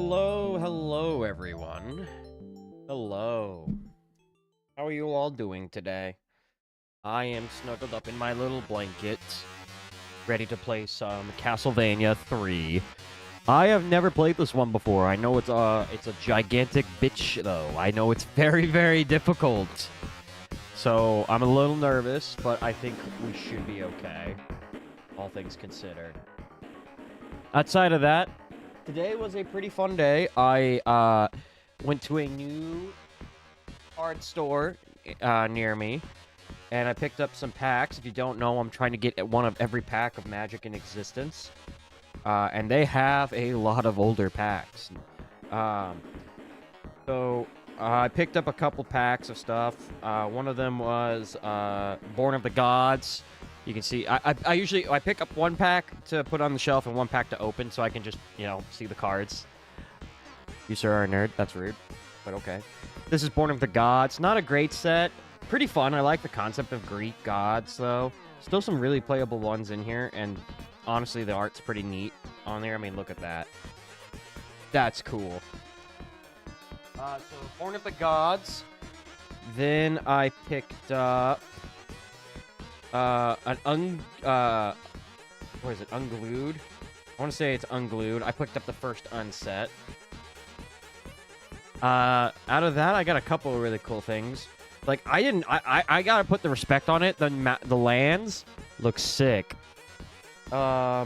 Hello, everyone. Hello. How are you all doing today? I am snuggled up in my little blanket, ready to play some Castlevania III. I have never played this one before. I know it's a gigantic bitch, though. I know it's very, very difficult. So, I'm a little nervous, but I think we should be okay, all things considered. Outside of that, today was a pretty fun day. I went to a new art store near me, and I picked up some packs. If you don't know, I'm trying to get one of every pack of Magic in existence. And they have a lot of older packs. So I picked up a couple packs of stuff. One of them was Born of the Gods. You can see, I usually pick up one pack to put on the shelf and one pack to open so I can just, see the cards. You sir are a nerd. That's rude, but okay. This is Born of the Gods. Not a great set. Pretty fun. I like the concept of Greek gods, though. Still some really playable ones in here, and honestly, the art's pretty neat on there. I mean, look at that. That's cool. So, Born of the Gods. Then I picked up what is it? Unglued? I want to say it's Unglued. I picked up the first unset. Out of that, I got a couple of really cool things. Like, I gotta put the respect on it. The lands look sick. I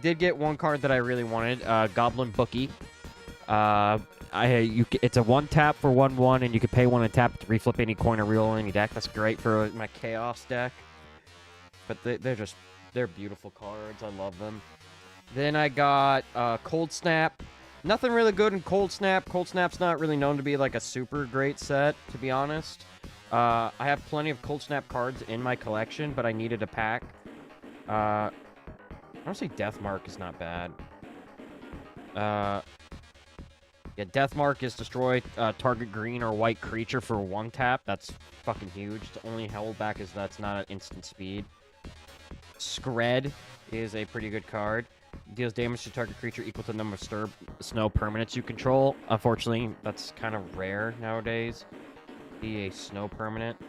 did get one card that I really wanted, Goblin Bookie. It's a 1-tap for 1/1, and you can pay 1 and tap to reflip any coin or reel any deck. That's great for my Chaos deck. But they're beautiful cards. I love them. Then I got Cold Snap. Nothing really good in Cold Snap. Cold Snap's not really known to be like a super great set, to be honest. I have plenty of Cold Snap cards in my collection, but I needed a pack. Honestly, Deathmark is not bad. Yeah, Deathmark is destroy target green or white creature for 1-tap. That's fucking huge. The only holdback is that's not an instant speed. Skred is a pretty good card. Deals damage to target creature equal to the number of snow permanents you control. Unfortunately, that's kind of rare nowadays. Be a snow permanent.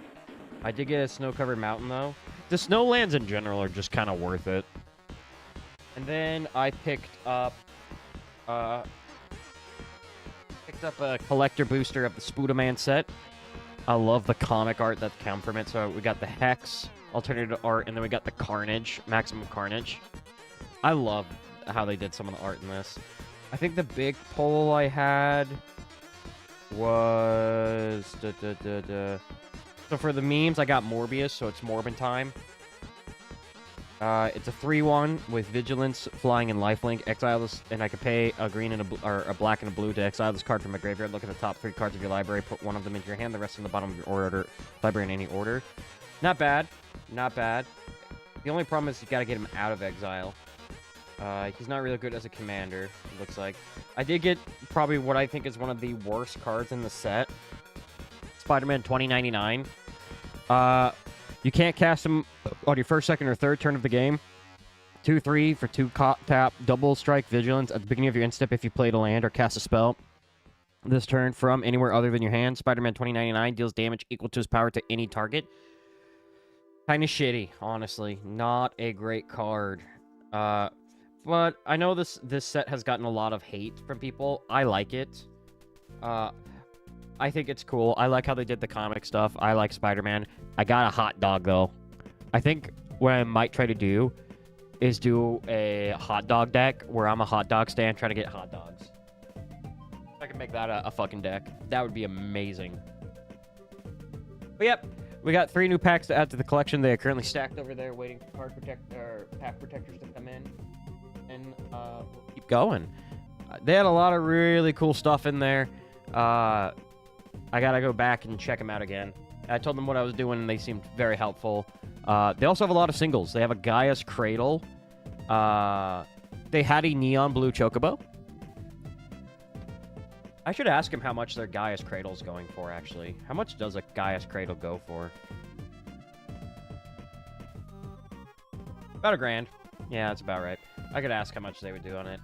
I did get a snow-covered mountain, though. The snow lands in general are just kind of worth it. And then I picked up a collector booster of the Spooderman set. I love the comic art that comes from it. So we got the Hex, alternative art, and then we got the Carnage, Maximum Carnage. I love how they did some of the art in this. I think the big poll I had was... So for the memes, I got Morbius, so it's Morbin time. It's a 3/1 with Vigilance, Flying, and Lifelink. Exile this, and I can pay a green and a black and a blue to exile this card from my graveyard. Look at the top 3 cards of your library. Put one of them into your hand. The rest in the bottom of your library in any order. Not bad. Not bad. The only problem is you gotta get him out of exile. He's not really good as a commander, it looks like. I did get probably what I think is one of the worst cards in the set. Spider-Man 2099. You can't cast him on your first, second, or third turn of the game. 2/3 for 2 tap, double strike Vigilance at the beginning of your end step if you played a land or cast a spell. This turn from anywhere other than your hand. Spider-Man 2099 deals damage equal to his power to any target. Kind of shitty, honestly. Not a great card. But I know this set has gotten a lot of hate from people. I like it. I think it's cool. I like how they did the comic stuff. I like Spider-Man. I got a hot dog, though. I think what I might try to do is do a hot dog deck where I'm a hot dog stand trying to get hot dogs. If I can make that a fucking deck, that would be amazing. But yep, we got 3 new packs to add to the collection. They are currently stacked over there waiting for pack protectors to come in. And we'll keep going. They had a lot of really cool stuff in there. I gotta go back and check them out again. I told them what I was doing, and they seemed very helpful. They also have a lot of singles. They have a Gaia's Cradle. They had a Neon Blue Chocobo. I should ask him how much their Gaia's Cradle is going for, actually. How much does a Gaia's Cradle go for? About $1,000. Yeah, that's about right. I could ask how much they would do on it.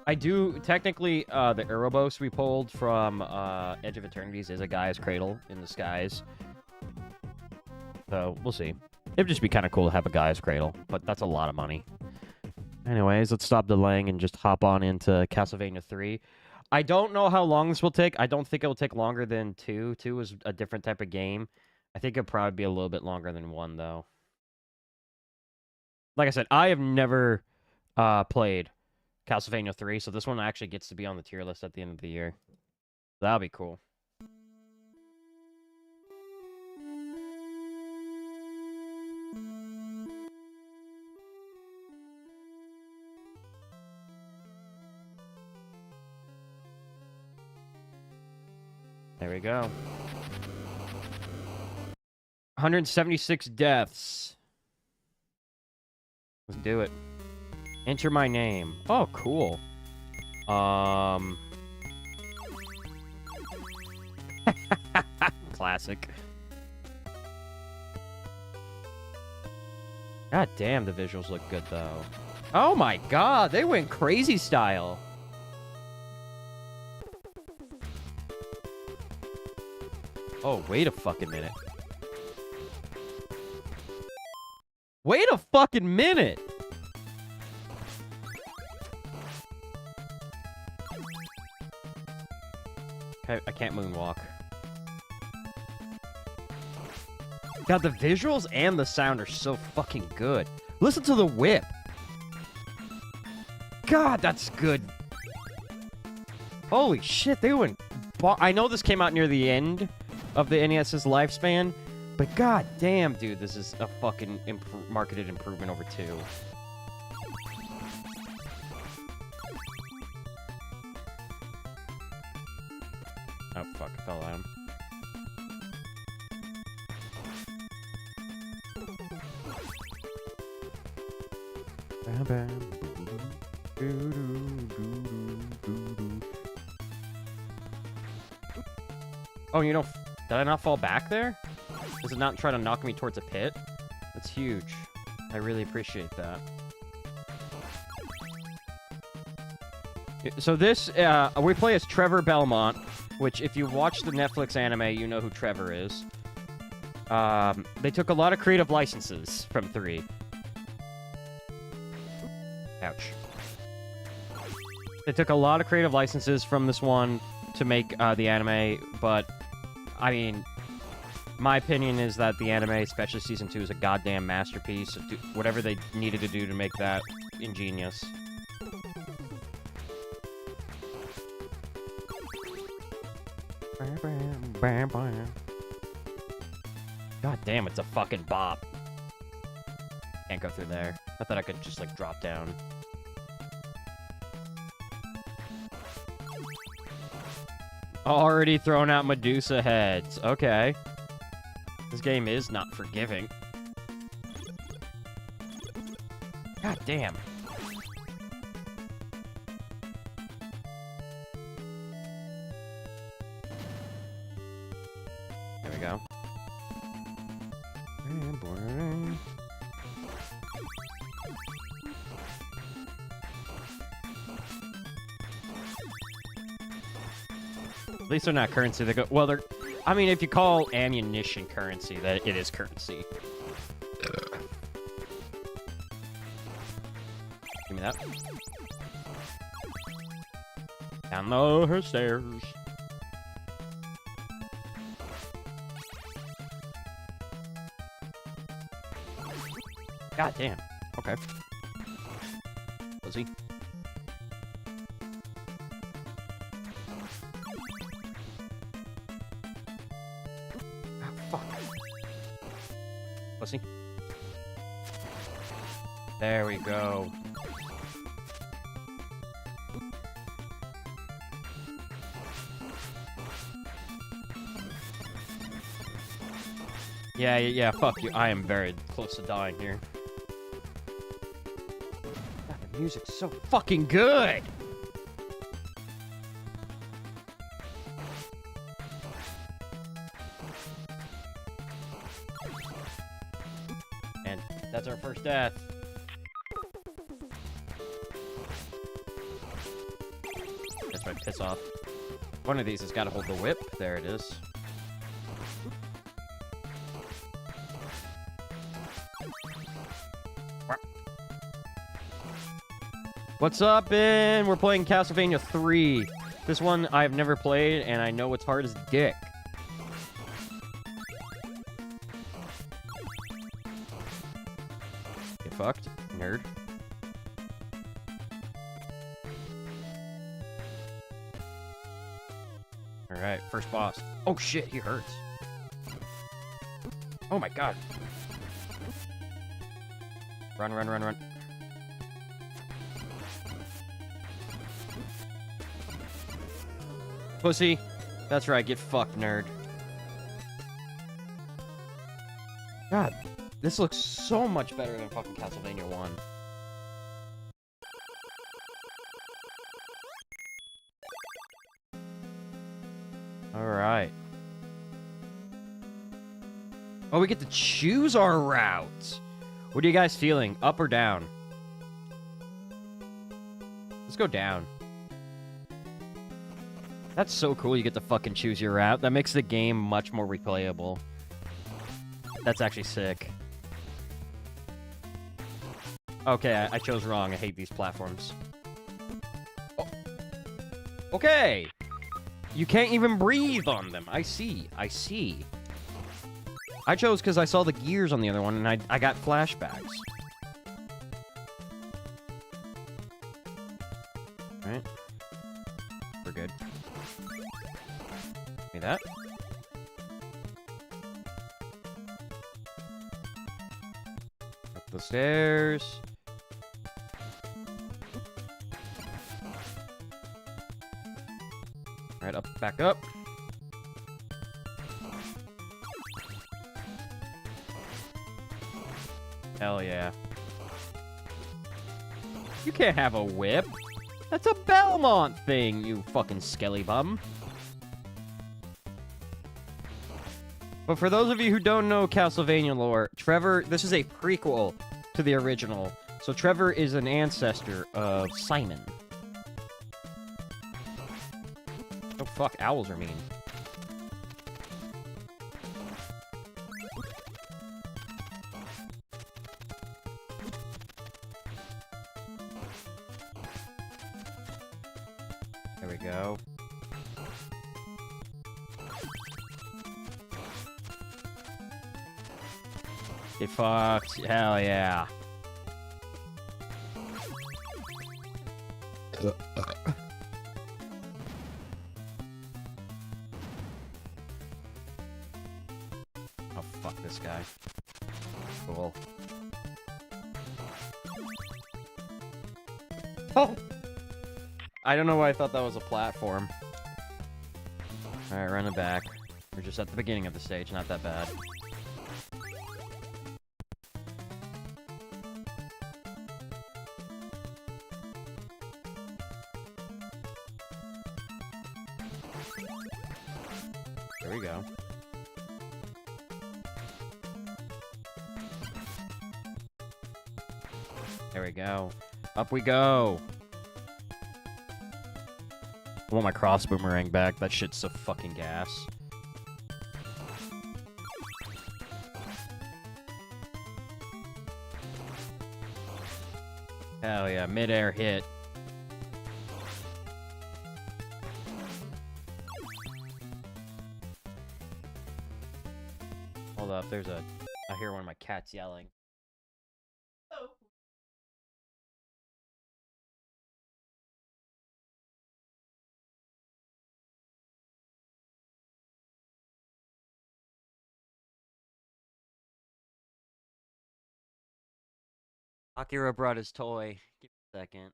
I do, technically, the Erebos we pulled from Edge of Eternities is a Gaia's Cradle in the skies. So, we'll see. It'd just be kind of cool to have a Gaia's Cradle, but that's a lot of money. Anyways, let's stop delaying and just hop on into Castlevania 3. I don't know how long this will take. I don't think it will take longer than 2. 2 is a different type of game. I think it'll probably be a little bit longer than 1, though. Like I said, I have never played Castlevania 3, so this one actually gets to be on the tier list at the end of the year. That'll be cool. There we go. 176 deaths. Let's do it. Enter my name. Oh, cool. Classic. God damn, the visuals look good, though. Oh my god, they went crazy style. Oh, wait a fucking minute. Wait a fucking minute! Okay, I can't moonwalk. God, the visuals and the sound are so fucking good. Listen to the whip. God, that's good. Holy shit, they went... I know this came out near the end of the NES's lifespan, but god damn, dude, this is a fucking marketed improvement over 2. Oh, fuck, I fell down. Oh, you know, did I not fall back there? Does it not try to knock me towards a pit? That's huge. I really appreciate that. So this, we play as Trevor Belmont, which if you watch the Netflix anime, you know who Trevor is. They took a lot of creative licenses from 3. Ouch. They took a lot of creative licenses from this one to make the anime, but, I mean, my opinion is that the anime, especially Season 2, is a goddamn masterpiece. Whatever they needed to do to make that ingenious. God damn, it's a fucking bop. Can't go through there. I thought I could just, like, drop down. Already thrown out Medusa heads. Okay. This game is not forgiving. God damn. There we go. At least they're not currency. They go, well, they're, I mean, if you call ammunition currency, that it is currency. Give me that. Down the stairs. God damn. Okay. Was he? Pussy. There we go. Yeah, fuck you. I am very close to dying here. God, the music's so fucking good! And that's our first death. that's right, piss off. One of these has got to hold the whip. There it is. What's up, Ben? We're playing Castlevania III. This one I've never played, and I know it's hard as dick. Get fucked, nerd. Alright, first boss. Oh shit, he hurts. Oh my god. Run, run, run, run. Pussy. That's right, get fucked, nerd. God, this looks so much better than fucking Castlevania 1. Alright. Oh, we get to choose our route. What are you guys feeling? Up or down? Let's go down. That's so cool, you get to fucking choose your route. That makes the game much more replayable. That's actually sick. Okay, I chose wrong. I hate these platforms. Oh. Okay! You can't even breathe on them. I see. I see. I chose because I saw the gears on the other one, and I got flashbacks. Alright. We're good. Give me that. Up the stairs. Alright, up, back up. Hell yeah. You can't have a whip. That's a Belmont thing, you fucking skelly bum. But for those of you who don't know Castlevania lore, Trevor, this is a prequel to the original. So Trevor is an ancestor of Simon. Oh fuck, owls are mean. There we go. Get fucked. Hell yeah. Oh, fuck this guy. Cool. Oh! I don't know why I thought that was a platform. Alright, run it back. We're just at the beginning of the stage, not that bad. There we go. There we go. Up we go! I want my cross boomerang back. That shit's so fucking gas. Hell yeah, mid-air hit. Hold up, there's a... I hear one of my cats yelling. Oh. Akira brought his toy. Give me a second.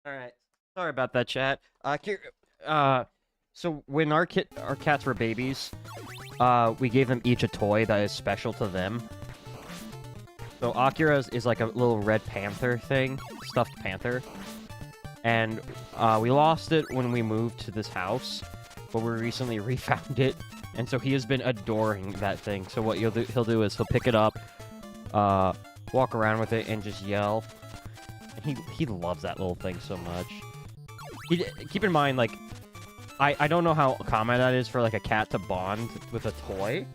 All right. Sorry about that, chat. So when our cats were babies, we gave them each a toy that is special to them. So Akira's is like a little red panther thing, stuffed panther. And we lost it when we moved to this house, but we recently refound it, and so he has been adoring that thing. So what he'll do is he'll pick it up, walk around with it, and just yell. And he loves that little thing so much. Keep in mind, like, I don't know how common that is for like a cat to bond with a toy,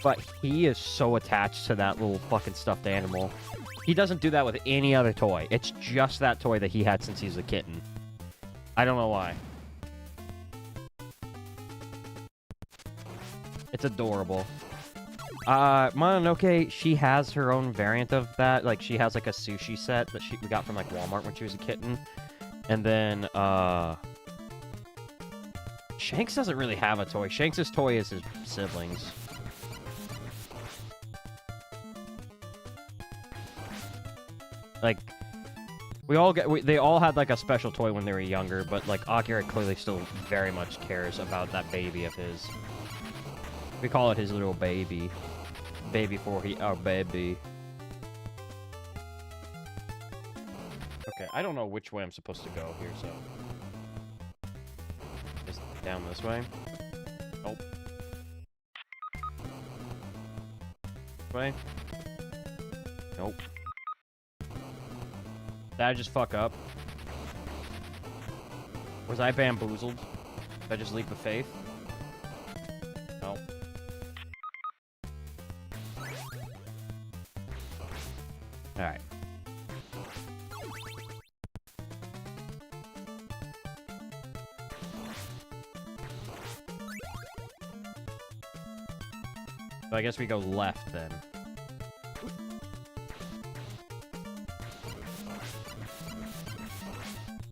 but he is so attached to that little fucking stuffed animal. He doesn't do that with any other toy. It's just that toy that he had since he was a kitten. I don't know why. It's adorable. Mononoke, she has her own variant of that. Like, she has, like, a sushi set that we got from, like, Walmart when she was a kitten. And then, Shanks doesn't really have a toy. Shanks' toy is his siblings. Like, they all had, like, a special toy when they were younger, but, like, Akira clearly still very much cares about that baby of his. We call it his little baby. Baby our baby. Okay, I don't know which way I'm supposed to go here, so... Just down this way. Nope. This way. Nope. Did I just fuck up? Was I bamboozled? Did I just leap of faith? No. Alright. So I guess we go left then.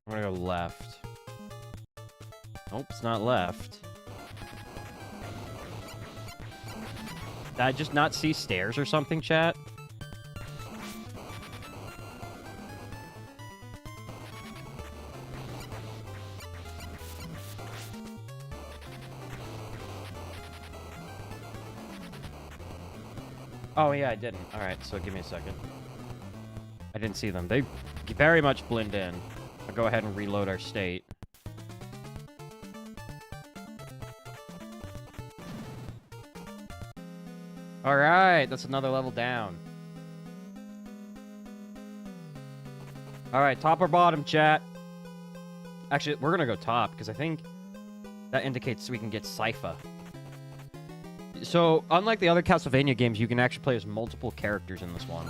I'm gonna go left. Nope, it's not left. Did I just not see stairs or something, chat? Oh, yeah, I didn't. Alright, so give me a second. I didn't see them. They very much blend in. I'll go ahead and reload our state. Alright, that's another level down. Alright, top or bottom, chat? Actually, we're gonna go top, because I think that indicates we can get Sypha. So, unlike the other Castlevania games, you can actually play as multiple characters in this one.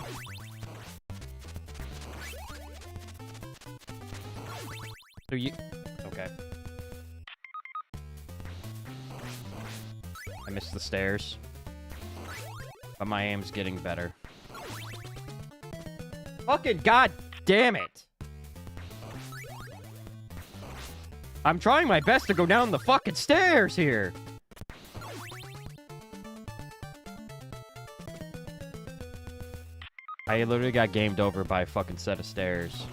So you... Okay. I missed the stairs. But my aim's getting better. Fucking god damn it! I'm trying my best to go down the fucking stairs here! I literally got gamed over by a fucking set of stairs.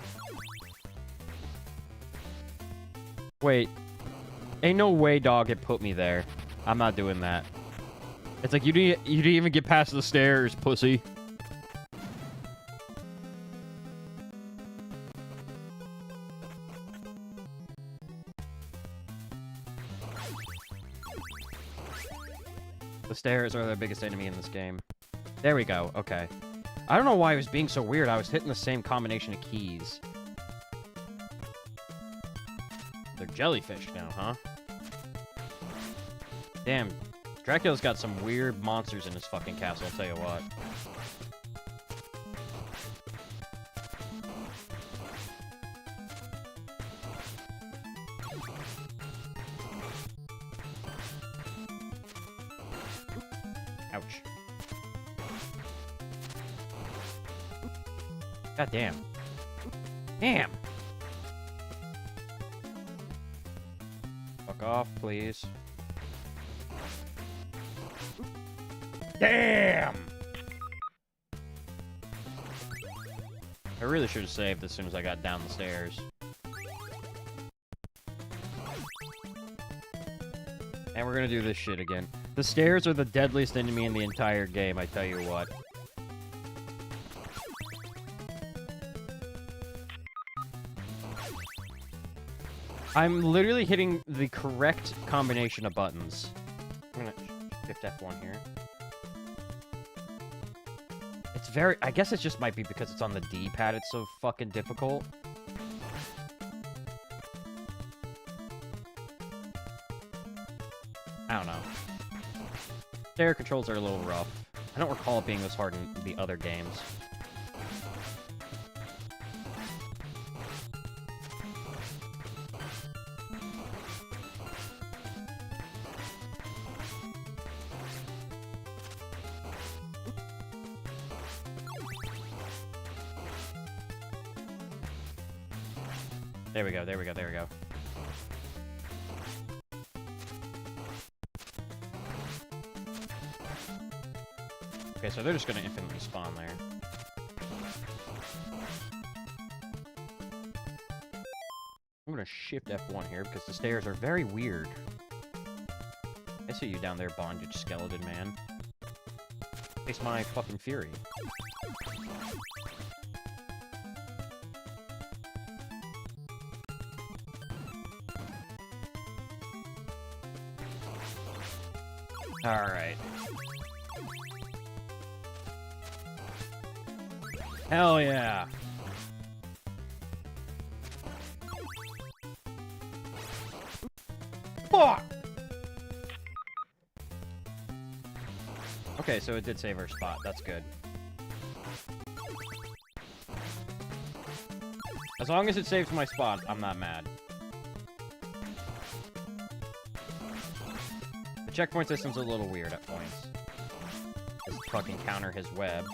Wait. Ain't no way, dog, it put me there. I'm not doing that. It's like, you didn't even get past the stairs, pussy. The stairs are the biggest enemy in this game. There we go, okay. I don't know why it was being so weird. I was hitting the same combination of keys. They're jellyfish now, huh? Damn. Dracula's got some weird monsters in his fucking castle, I'll tell you what. Ouch. God damn. Damn! Fuck off, please. Damn! I really should have saved as soon as I got down the stairs. gonna do this shit again. The stairs are the deadliest enemy in the entire game, I tell you what. I'm literally hitting the correct combination of buttons. I'm gonna shift F1 here. It's very... I guess it just might be because it's on the D-pad it's so fucking difficult. I don't know. Stair controls are a little rough. I don't recall it being this hard in the other games. There we go, there we go, there we go. Okay, so they're just gonna infinitely spawn there. I'm gonna shift F1 here because the stairs are very weird. I see you down there, bondage skeleton man. Face my fucking fury. Alright. Hell yeah! Fuck! Okay, so it did save our spot. That's good. As long as it saves my spot, I'm not mad. The checkpoint system's a little weird at points. Just fucking counter his web.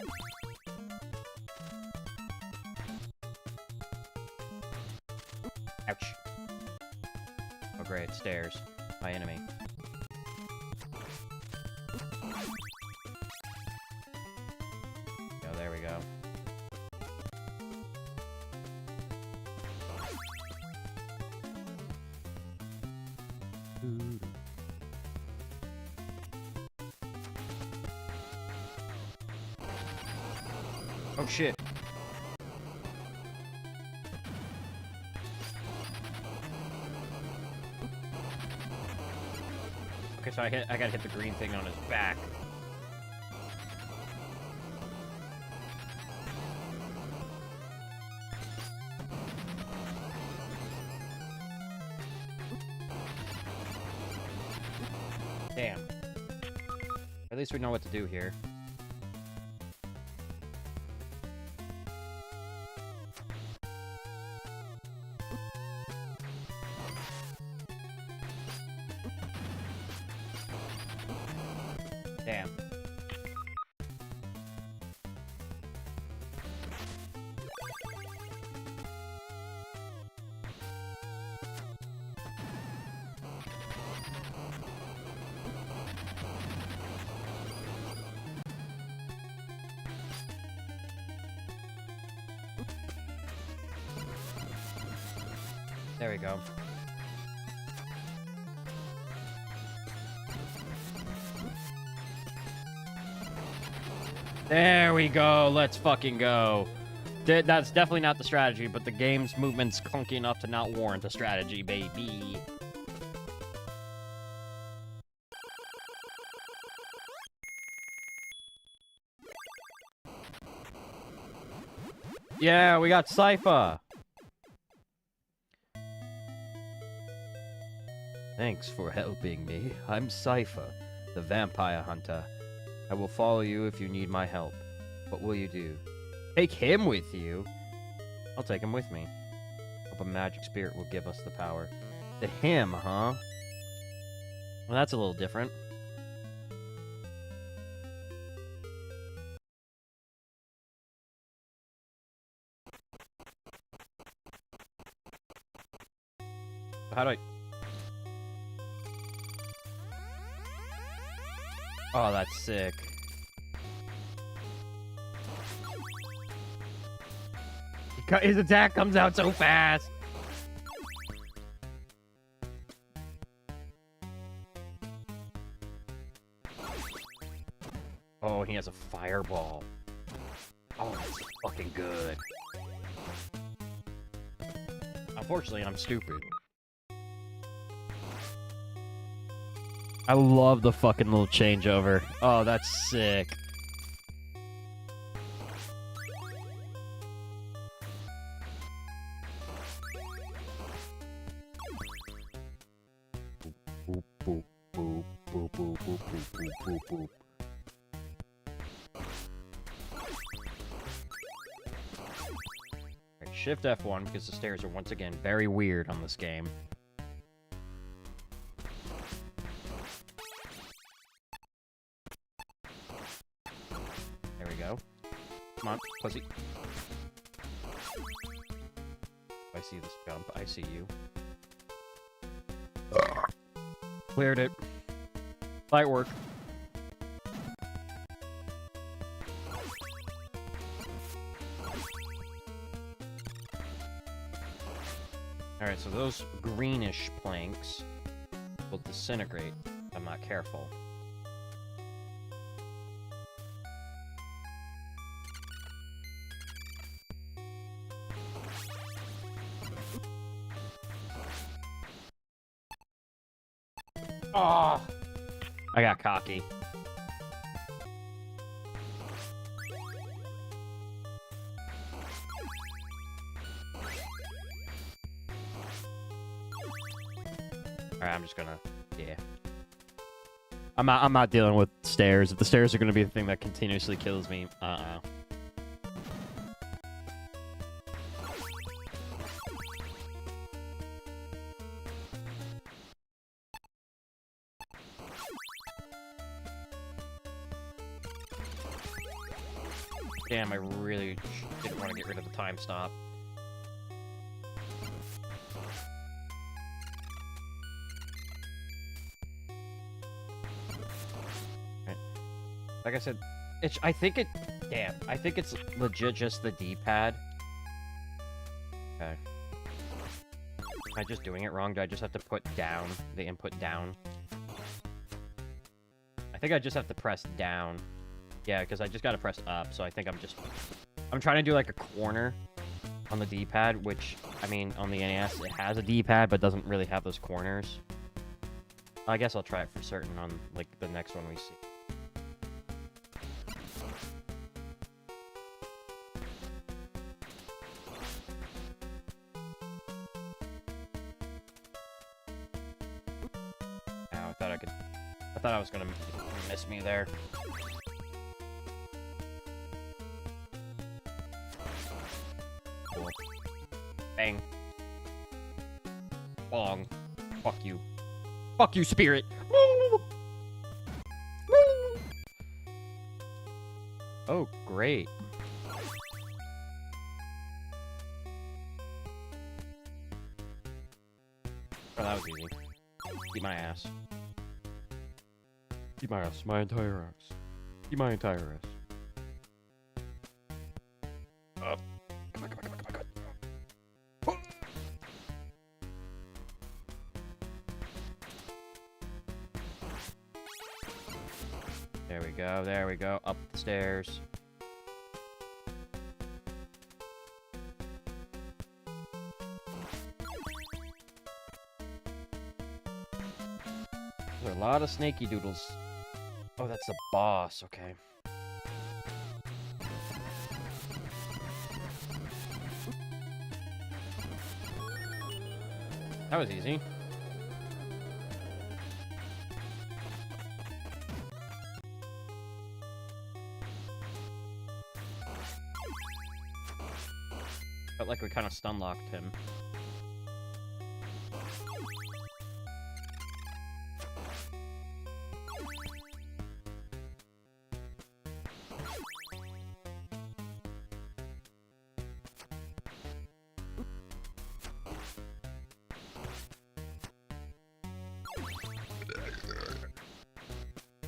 Ouch. Oh great, stairs. My enemy. Oh, there we go. Oh shit. Okay, so I gotta hit the green thing on his back. Damn. At least we know what to do here. Damn. There we go. There we go. Let's fucking go. That's definitely not the strategy, but the game's movement's clunky enough to not warrant a strategy, baby. Yeah, we got Sypha. Thanks for helping me. I'm Sypha, the vampire hunter. I will follow you if you need my help. What will you do? Take him with you? I'll take him with me. Hope a magic spirit will give us the power. To him, huh? Well, that's a little different. How do I... Oh, that's sick. His attack comes out so fast. fireball. Oh, that's fucking good. Unfortunately, I'm stupid. I love the fucking little changeover. Oh, that's sick. Boop, boop, boop, boop, boop, boop, boop, boop, boop, boop. Right, Shift F1 because the stairs are once again very weird on this game. There we go. Come on, pussy. I see this jump. I see you. Cleared it. Light work. Alright, so those greenish planks will disintegrate if I'm not careful. Oh! I got cocky. Alright, I'm just gonna... yeah. I'm not dealing with stairs. If the stairs are gonna be the thing that continuously kills me, Damn, I really didn't want to get rid of the time stop. Right. Like I said, I think it's legit just the D-pad. Okay. Am I just doing it wrong? Do I just have to put down, the input down? I think I just have to press down. Yeah, because I just gotta press up, so I think I'm trying to do like a corner on the D-pad, which, I mean, on the NES, it has a D-pad, but doesn't really have those corners. I guess I'll try it for certain on, like, the next one we see. Ow, I thought I was gonna miss me there. Bang. Bong. Fuck you. Fuck you, spirit! Woo! Woo! Oh, great. Oh, that was easy. Eat my ass. Eat my ass. My entire ass. Eat my entire ass. Up. Come on, come on, come on, come on. There we go, there we go. Up the stairs. There's a lot of snaky doodles. Oh, that's the boss, okay. That was easy. Felt like we kind of stun-locked him.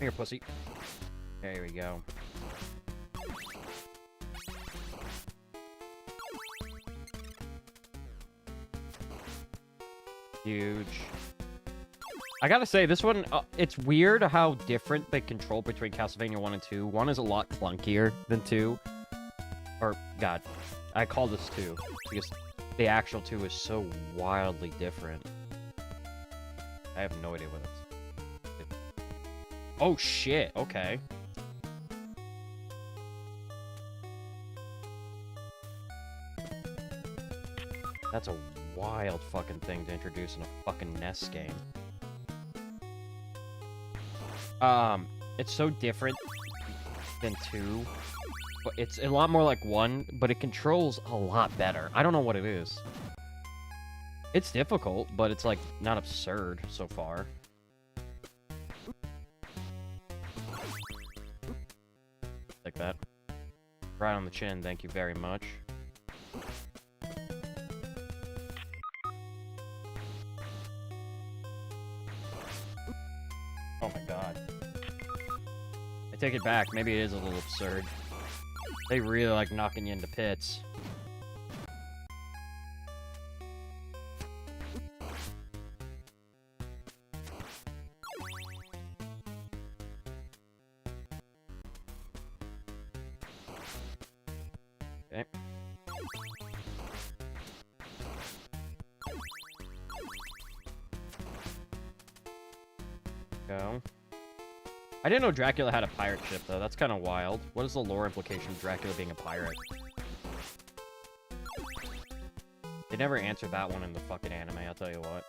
Here, pussy. There we go. Huge. I gotta say, this one, it's weird how different the control between Castlevania 1 and 2. 1 is a lot clunkier than 2. Or, God, I call this 2, because the actual 2 is so wildly different. I have no idea what it's... Oh, shit, okay. That's a wild fucking thing to introduce in a fucking NES game. It's so different than 2, but it's a lot more like 1, but it controls a lot better. I don't know what it is. It's difficult, but it's, like, not absurd so far. Like that. Right on the chin, thank you very much. Oh my god. I take it back. Maybe it is a little absurd. They really like knocking you into pits. Okay. Go. I didn't know Dracula had a pirate ship, though. That's kind of wild. What is the lore implication of Dracula being a pirate? They never answered that one in the fucking anime, I'll tell you what.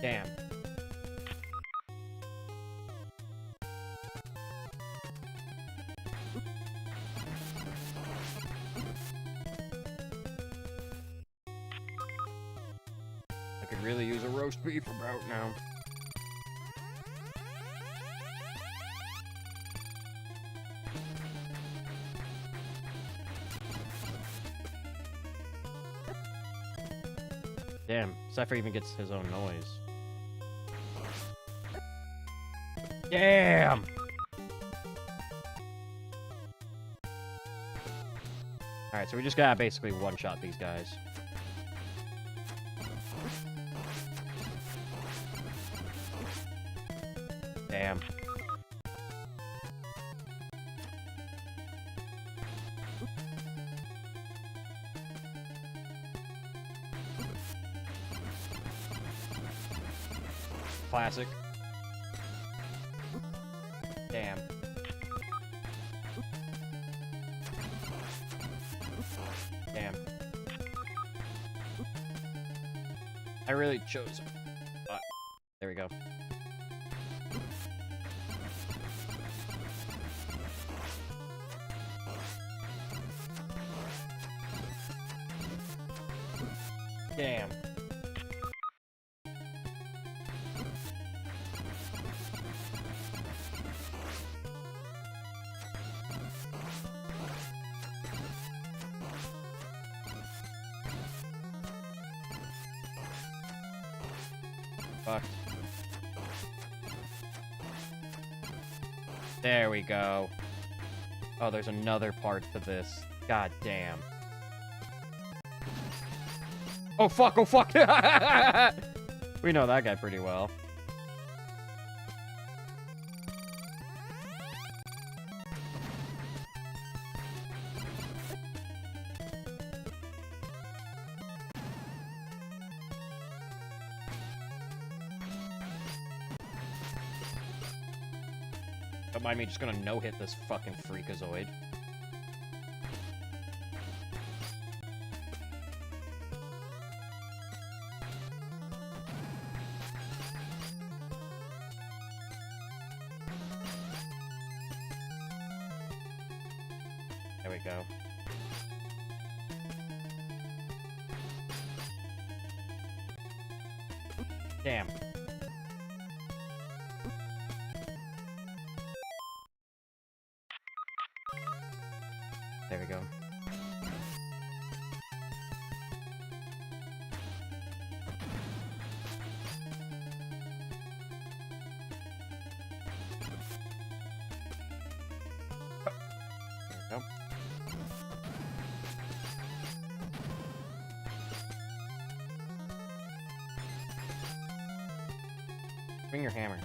Damn. I could really use a roast beef about now. Damn, Cypher even gets his own noise. Damn! Alright, so we just gotta basically one-shot these guys. Damn. Classic. Damn. Damn. I really chose... there we go. Damn. Fuck. There we go. Oh, there's another part to this. God damn. Oh fuck, oh fuck! We know that guy pretty well. Don't mind me just gonna no-hit this fucking freakazoid. There we go. Damn. Swing your hammer.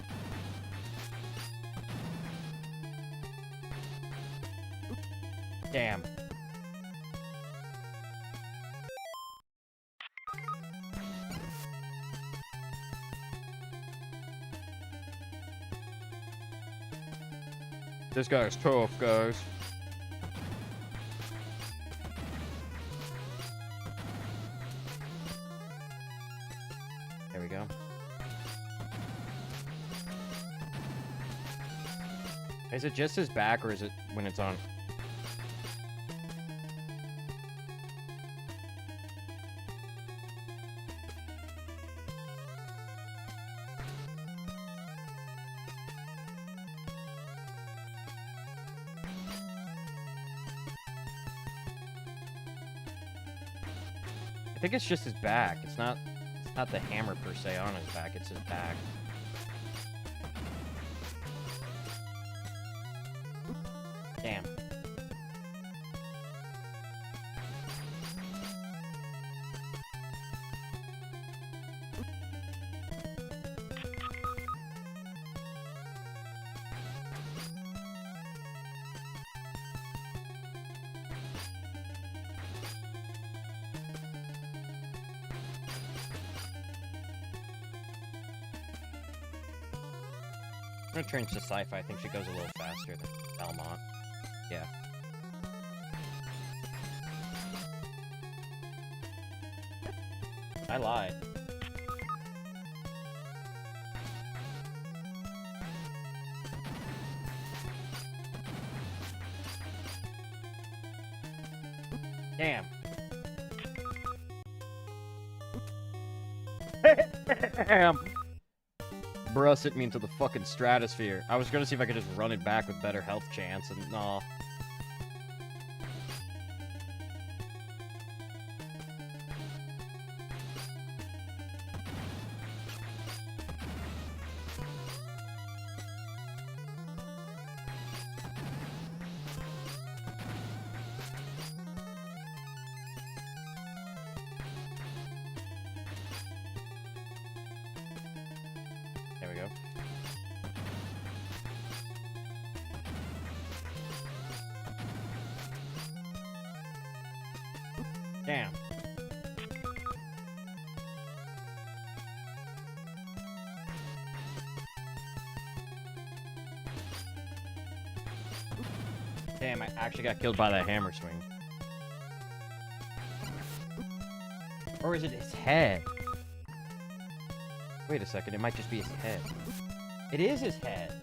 Damn. This guy's tough, guys. There we go. Is it just his back, or is it when it's on? I think it's just his back. It's not the hammer per se on his back, it's his back. Damn. I'm gonna change to sci-fi. I think she goes a little faster than Belmont. Yeah. I lied. Damn. Damn. Bruh sent me into the fucking stratosphere. I was gonna see if I could just run it back with better health chance, and no. There we go. Damn. Damn, I actually got killed by that hammer swing. Or is it his head? Wait a second, it might just be his head. It is his head!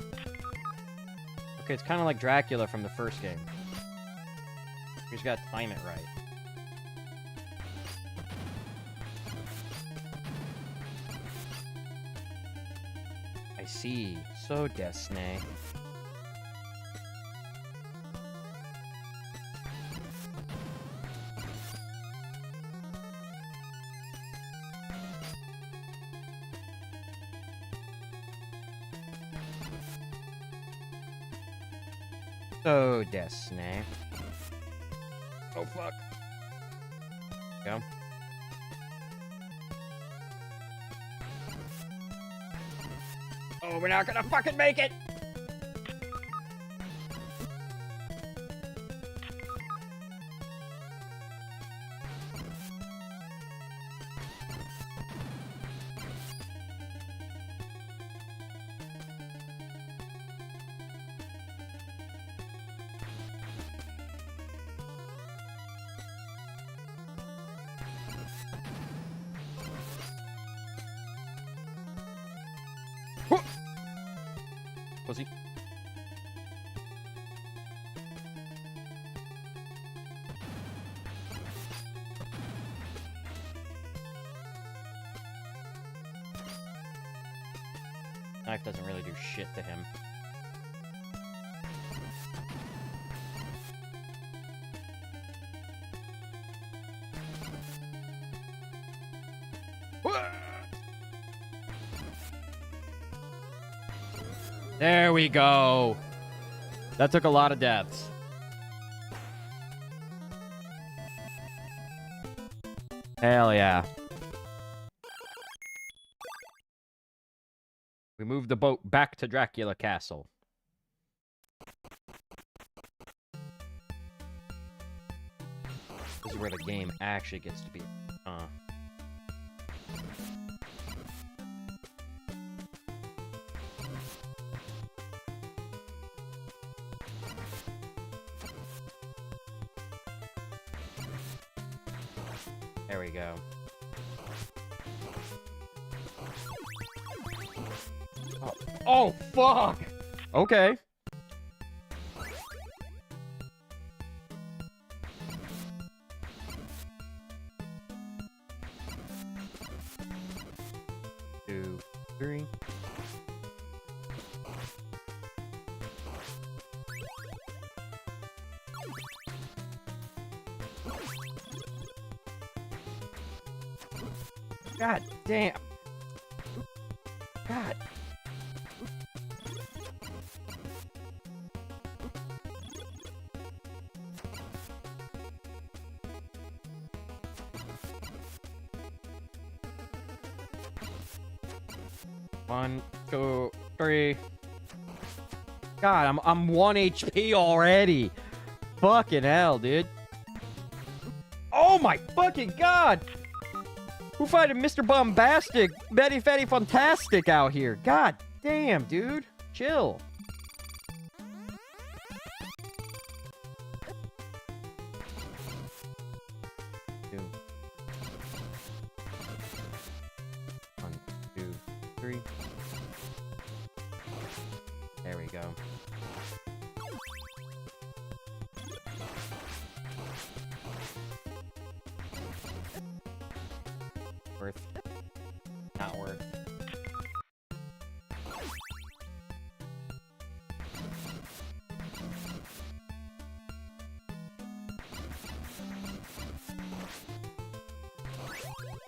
Okay, it's kind of like Dracula from the first game. You just gotta time it right. I see. So, Destiny. So, Destiny. Oh, fuck. Go. Oh, we're not gonna fucking make it! Pussy. Knife doesn't really do shit to him. There we go. That took a lot of deaths. Hell yeah. We move the boat back to Dracula Castle. This is where the game actually gets to be. There we go. Oh, fuck! Okay. Two, three. God damn. God. One, two, three. God, I'm 1 HP already. Fucking hell, dude. Oh my fucking god! Who fighting Mr. Bombastic, Betty Fatty Fantastic out here? God damn, dude. Chill. Two. 1, 2, 3. There we go. Worth. Not worth.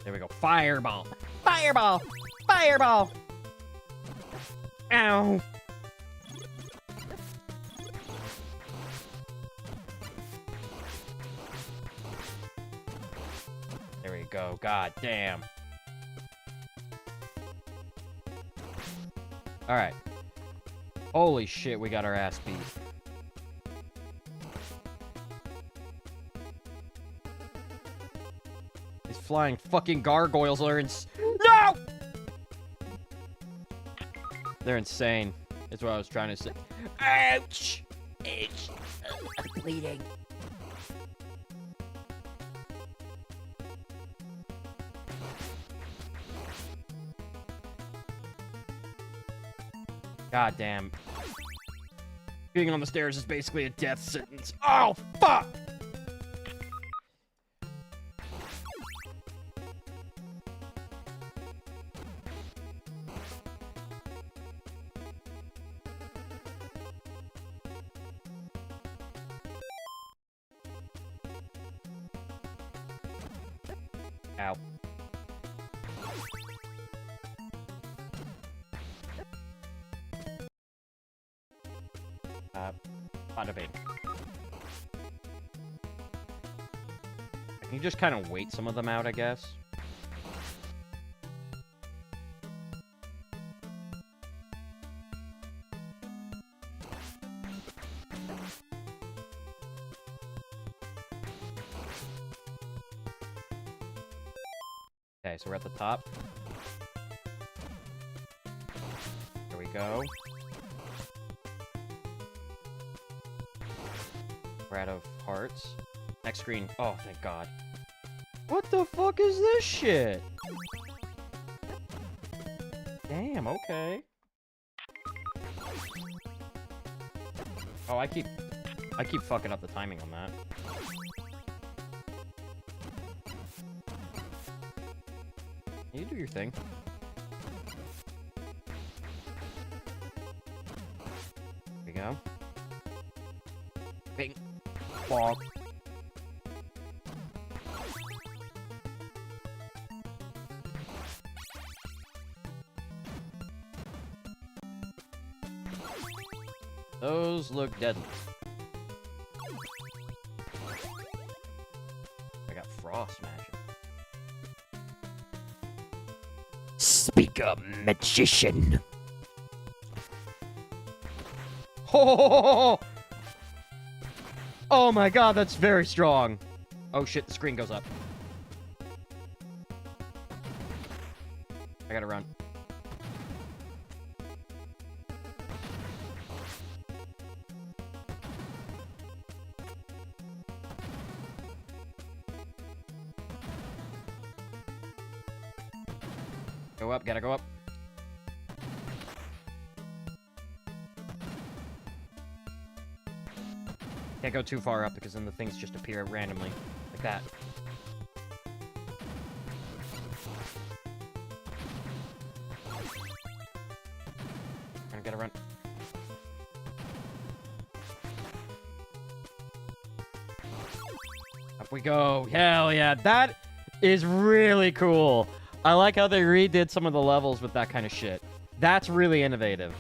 There we go. Fireball! Fireball! Fireball! Ow! There we go. God damn. Alright. Holy shit, we got our ass beat. These flying fucking gargoyles are No! They're insane. That's what I was trying to say. Ouch! Ouch! I'm bleeding. God damn. Being on the stairs is basically a death sentence. Oh, fuck! Ow. Bada bing. Can you just kind of wait some of them out, I guess? Okay, so we're at the top. There we go. We're out of hearts. Next screen. Oh, thank God. What the fuck is this shit? Damn, okay. Oh, I keep fucking up the timing on that. You do your thing. There we go. Bing. Bonk. Those look deadly. I got frost magic. Speak up, magician. Oh! Oh my god, that's very strong. Oh shit, the screen goes up. I gotta run. Go up, gotta go up. Can't go too far up because then the things just appear randomly. Like that. I gotta run. Up we go. Hell yeah. That is really cool. I like how they redid some of the levels with that kind of shit. That's really innovative.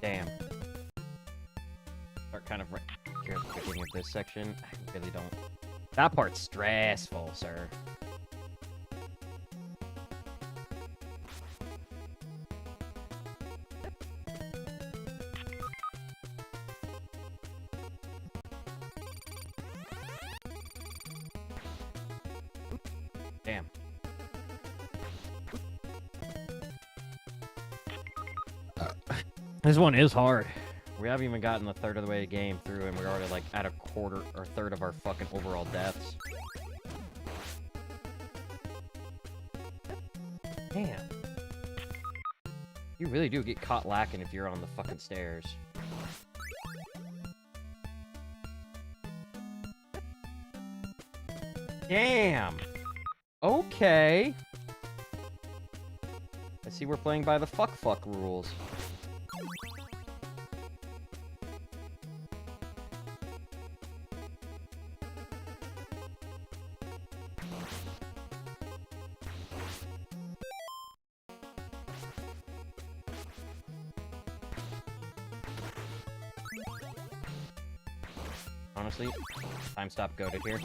Damn. Start kind of right here at the beginning of this section. I really don't. That part's stressful, sir. Damn. This one is hard. We haven't even gotten a third of the way of the game through, and we're already, like, at a quarter or third of our fucking overall deaths. Damn. You really do get caught lacking if you're on the fucking stairs. Damn! Okay. I see we're playing by the fuck rules. Honestly, time stop goated here.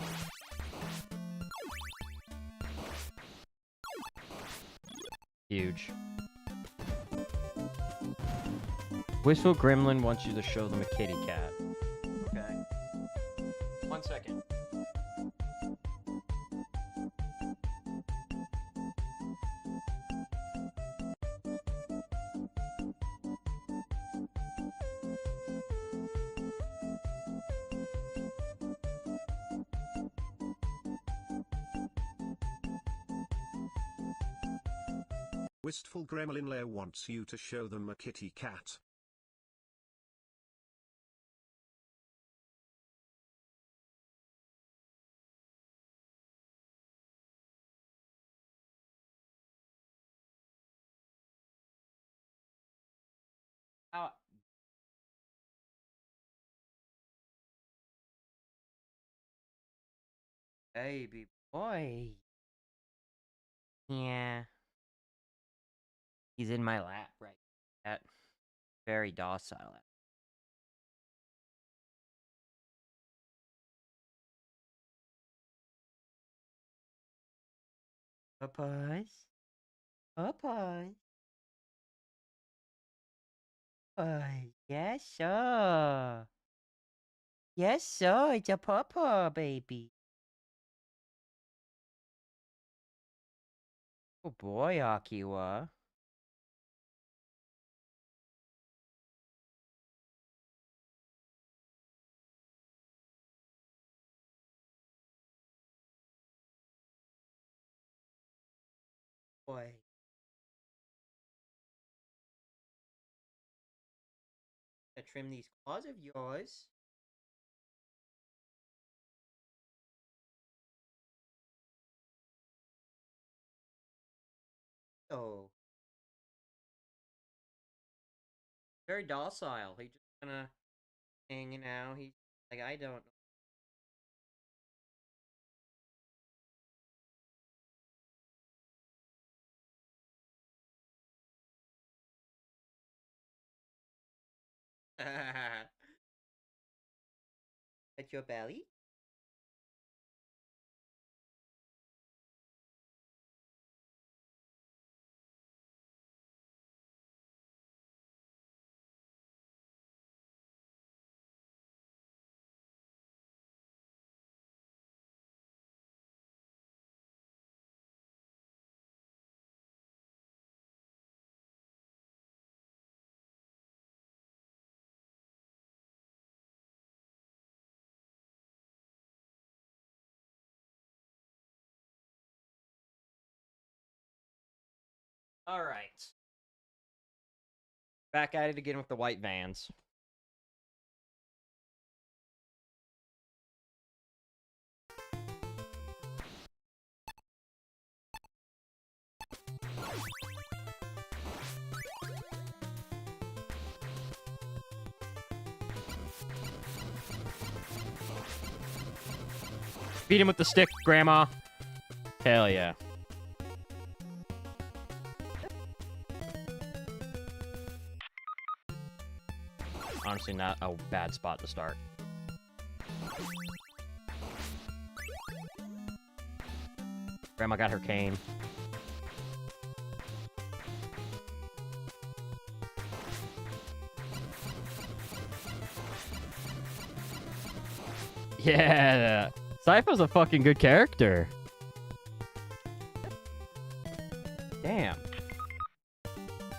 Huge. Wistful Gremlin wants you to show them a kitty cat. Okay. 1 second. Wistful Gremlin Lair wants you to show them a kitty cat. Ow. Baby boy. Yeah. He's in my lap right now. Very docile. Popeyes? Popeyes? Yes, sir. Yes, sir. It's a papa, baby. Oh boy, Akiwa. Boy. To trim these claws of yours. Oh. Very docile. He just kinda hanging out. He's like, I don't know. At your belly? All right. Back at it again with the white vans. Beat him with the stick, Grandma. Hell yeah. Honestly, not a bad spot to start. Grandma got her cane. Yeah, Sypho's a fucking good character. Damn.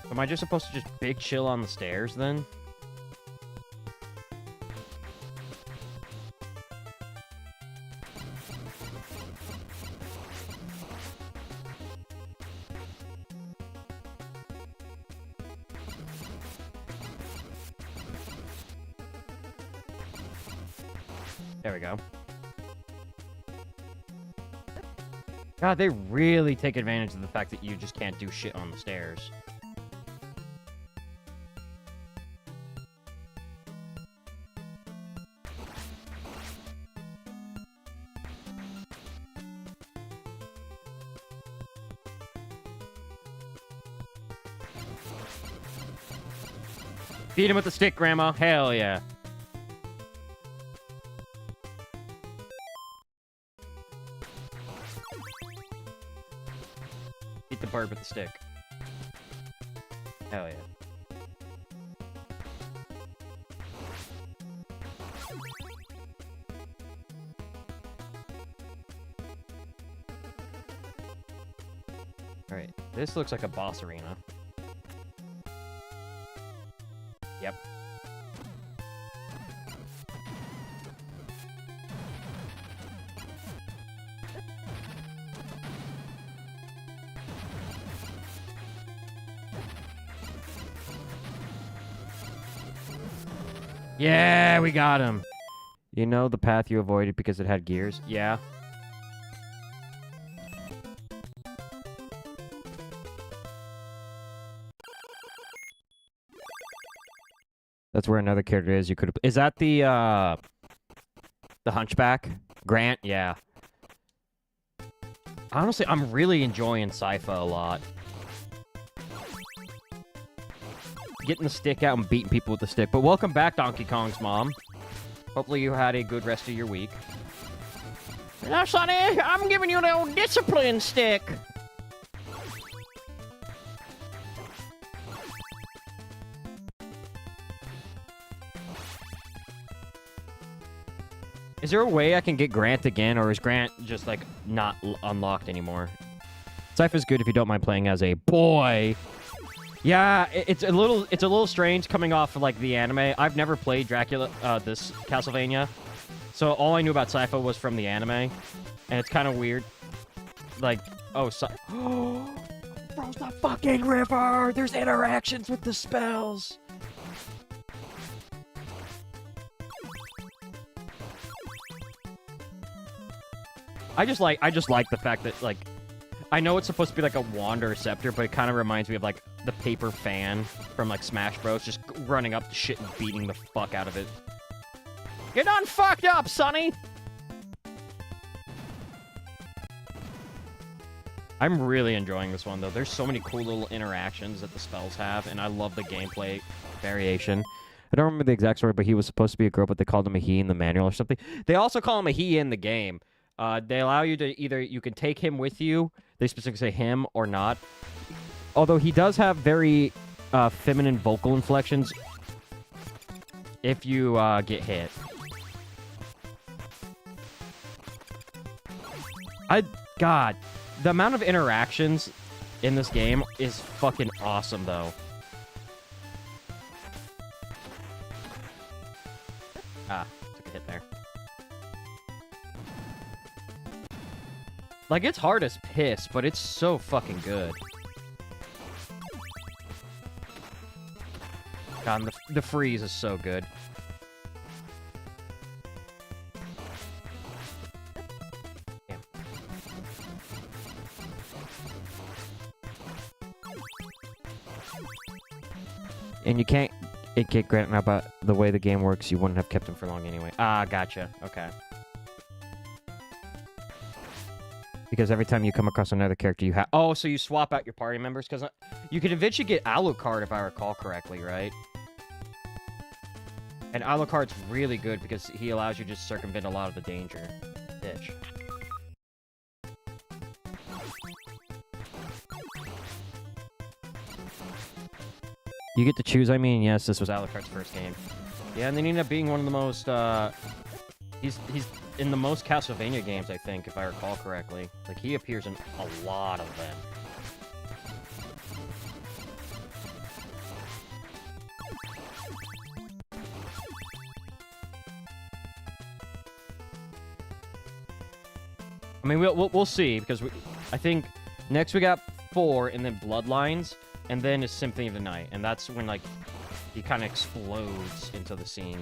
Am I just supposed to just big chill on the stairs then? There we go. God, they really take advantage of the fact that you just can't do shit on the stairs. Beat him with the stick, Grandma. Hell yeah. Beat the bird with the stick. Hell yeah. Alright, this looks like a boss arena. Yep. Yeah, we got him. You know the path you avoided because it had gears? Yeah. That's where another character is. You could. Is that the Hunchback? Grant? Yeah. Honestly, I'm really enjoying Sypha a lot. Getting the stick out and beating people with the stick. But welcome back, Donkey Kong's mom. Hopefully you had a good rest of your week. Now, Sonny, I'm giving you the old discipline stick. Is there a way I can get Grant again, or is Grant just, like, not unlocked anymore? Sypha's good if you don't mind playing as a boy. Yeah, it's a little strange coming off of, like, the anime. I've never played Dracula, this Castlevania. So all I knew about Sypha was from the anime. And it's kind of weird. Like, oh, Bro's the fucking river! There's interactions with the spells! I just like the fact that, like, I know it's supposed to be like a wand or a scepter, but it kind of reminds me of, like, the paper fan from, like, Smash Bros. Just running up to shit and beating the fuck out of it. You're done fucked up, Sonny! I'm really enjoying this one, though. There's so many cool little interactions that the spells have, and I love the gameplay variation. I don't remember the exact story, but he was supposed to be a girl, but they called him a he in the manual or something. They also call him a he in the game. They allow you to either you can take him with you. They specifically say him or not. Although he does have very feminine vocal inflections if you get hit. God, the amount of interactions in this game is fucking awesome, though. Took a hit there. Like, it's hard as piss, but it's so fucking good. God, the freeze is so good. Damn. And you can't get Grant now, but the way the game works, you wouldn't have kept him for long anyway. Ah, gotcha. Okay. Because every time you come across another character, you have... Oh, so you swap out your party members? Because you could eventually get Alucard, if I recall correctly, right? And Alucard's really good because he allows you to just circumvent a lot of the danger. Bitch. You get to choose, I mean, yes, this was Alucard's first game. Yeah, and then he ended up being one of the most, He's in the most Castlevania games, I think, if I recall correctly. Like, he appears in a lot of them. I mean, we'll see, because I think next we got 4, and then Bloodlines, and then is Symphony of the Night, and that's when, like, he kind of explodes into the scene.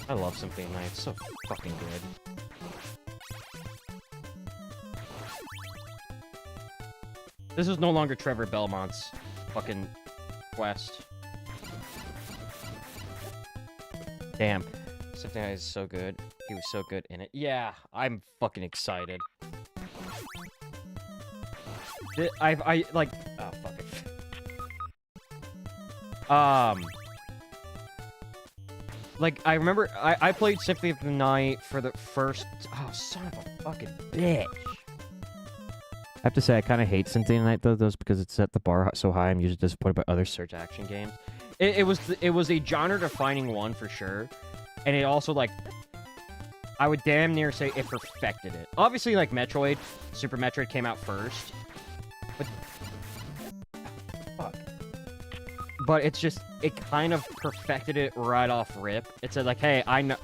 I love Symphony of the Night. It's so fucking good. This is no longer Trevor Belmont's fucking quest. Damn. Symphony of the Night is so good. He was so good in it. Yeah, I'm fucking excited. I like... Oh, fuck it. Like, I remember, I played Symphony of the Night for the first... Oh, son of a fucking bitch. I have to say, I kind of hate Symphony of the Night, though, because it set the bar so high. I'm usually disappointed by other search action games. It was a genre-defining one, for sure. And it also, like... I would damn near say it perfected it. Obviously, like, Metroid, Super Metroid came out first. But... Fuck. But it's just, it kind of perfected it right off rip. It said, like, hey, I'm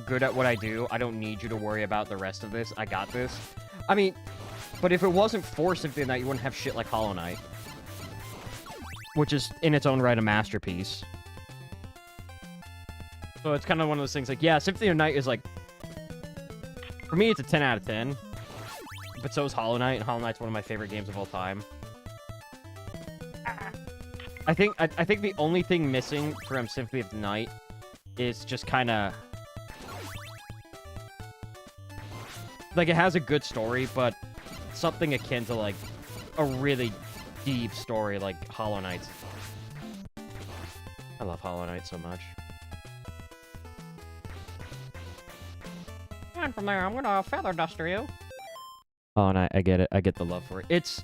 good at what I do. I don't need you to worry about the rest of this. I got this. I mean, but if it wasn't for Symphony of the Night, you wouldn't have shit like Hollow Knight. Which is, in its own right, a masterpiece. So it's kind of one of those things, like, yeah, Symphony of the Night is, like... For me, it's a 10 out of 10. But so is Hollow Knight, and Hollow Knight's one of my favorite games of all time. I think the only thing missing from Symphony of the Night is just kind of... Like, it has a good story, but something akin to, like, a really deep story like Hollow Knight's. I love Hollow Knight so much. And from there, I'm gonna feather duster you. Oh, and I get it. I get the love for it. It's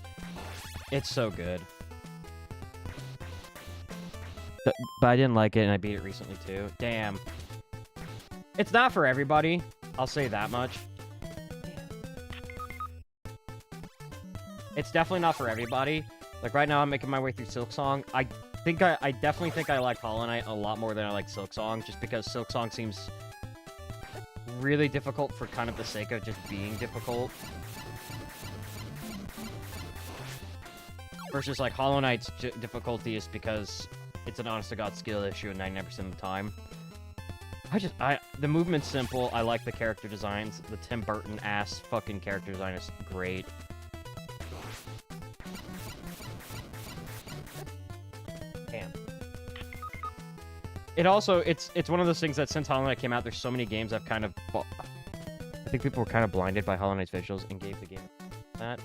so good. But I didn't like it, and I beat it recently, too. Damn. It's not for everybody. I'll say that much. It's definitely not for everybody. Like, right now, I'm making my way through Silksong. I definitely think I like Hollow Knight a lot more than I like Silksong, just because Silksong seems really difficult for kind of the sake of just being difficult. Versus, like, Hollow Knight's difficulty is because... It's an honest-to-God skill issue 99% of the time. The movement's simple. I like the character designs. The Tim Burton-ass fucking character design is great. Damn. It also, it's one of those things that since Hollow Knight came out, there's so many games I've kind of... I think people were kind of blinded by Hollow Knight's visuals and gave the game that.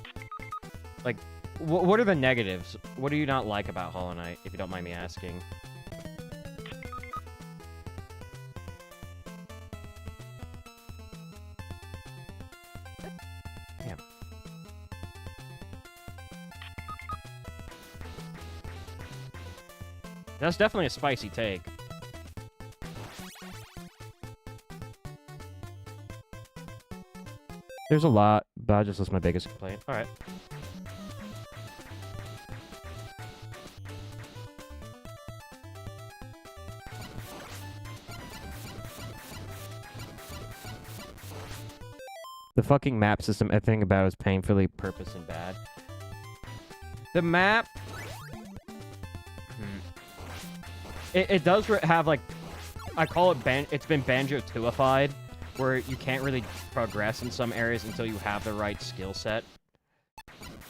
Like... What are the negatives? What do you not like about Hollow Knight, if you don't mind me asking? That's definitely a spicy take. There's a lot, but just was my biggest complaint. All right. The fucking map system, everything about it is painfully purpose and bad. The map... It does have, like... I call it... It's been Banjo-Tooified, where you can't really progress in some areas until you have the right skill set.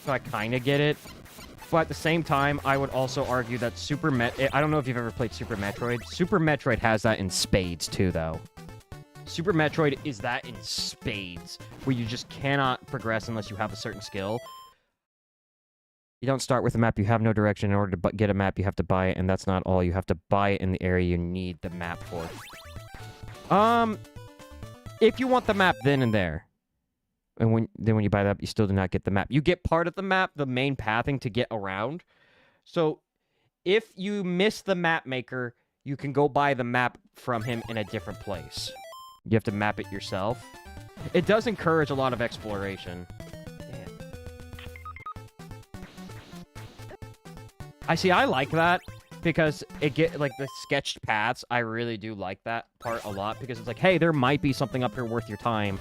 So I kind of get it. But at the same time, I would also argue that I don't know if you've ever played Super Metroid. Super Metroid has that in spades, too, though. Super Metroid is that in spades, where you just cannot progress unless you have a certain skill. You don't start with a map, you have no direction. In order to get a map, you have to buy it, and that's not all. You have to buy it in the area you need the map for. If you want the map then and there, and when you buy that, you still do not get the map. You get part of the map, the main pathing to get around. So, if you miss the map maker, you can go buy the map from him in a different place. You have to map it yourself. It does encourage a lot of exploration. Damn. I like that because it like the sketched paths. I really do like that part a lot because it's like, hey, there might be something up here worth your time.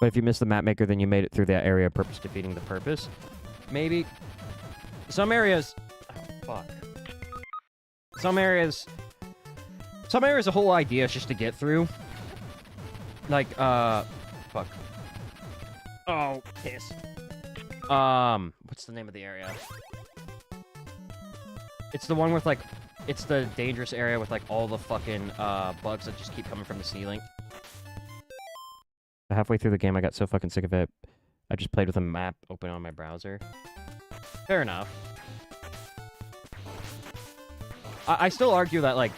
But if you miss the map maker, then you made it through that area, purpose defeating the purpose. Maybe some areas. Oh, fuck. Some areas, the whole idea is just to get through. Like, fuck. Oh, piss. What's the name of the area? It's the one with, like, it's the dangerous area with, like, all the fucking, bugs that just keep coming from the ceiling. Halfway through the game, I got so fucking sick of it. I just played with a map open on my browser. Fair enough. I still argue that, like...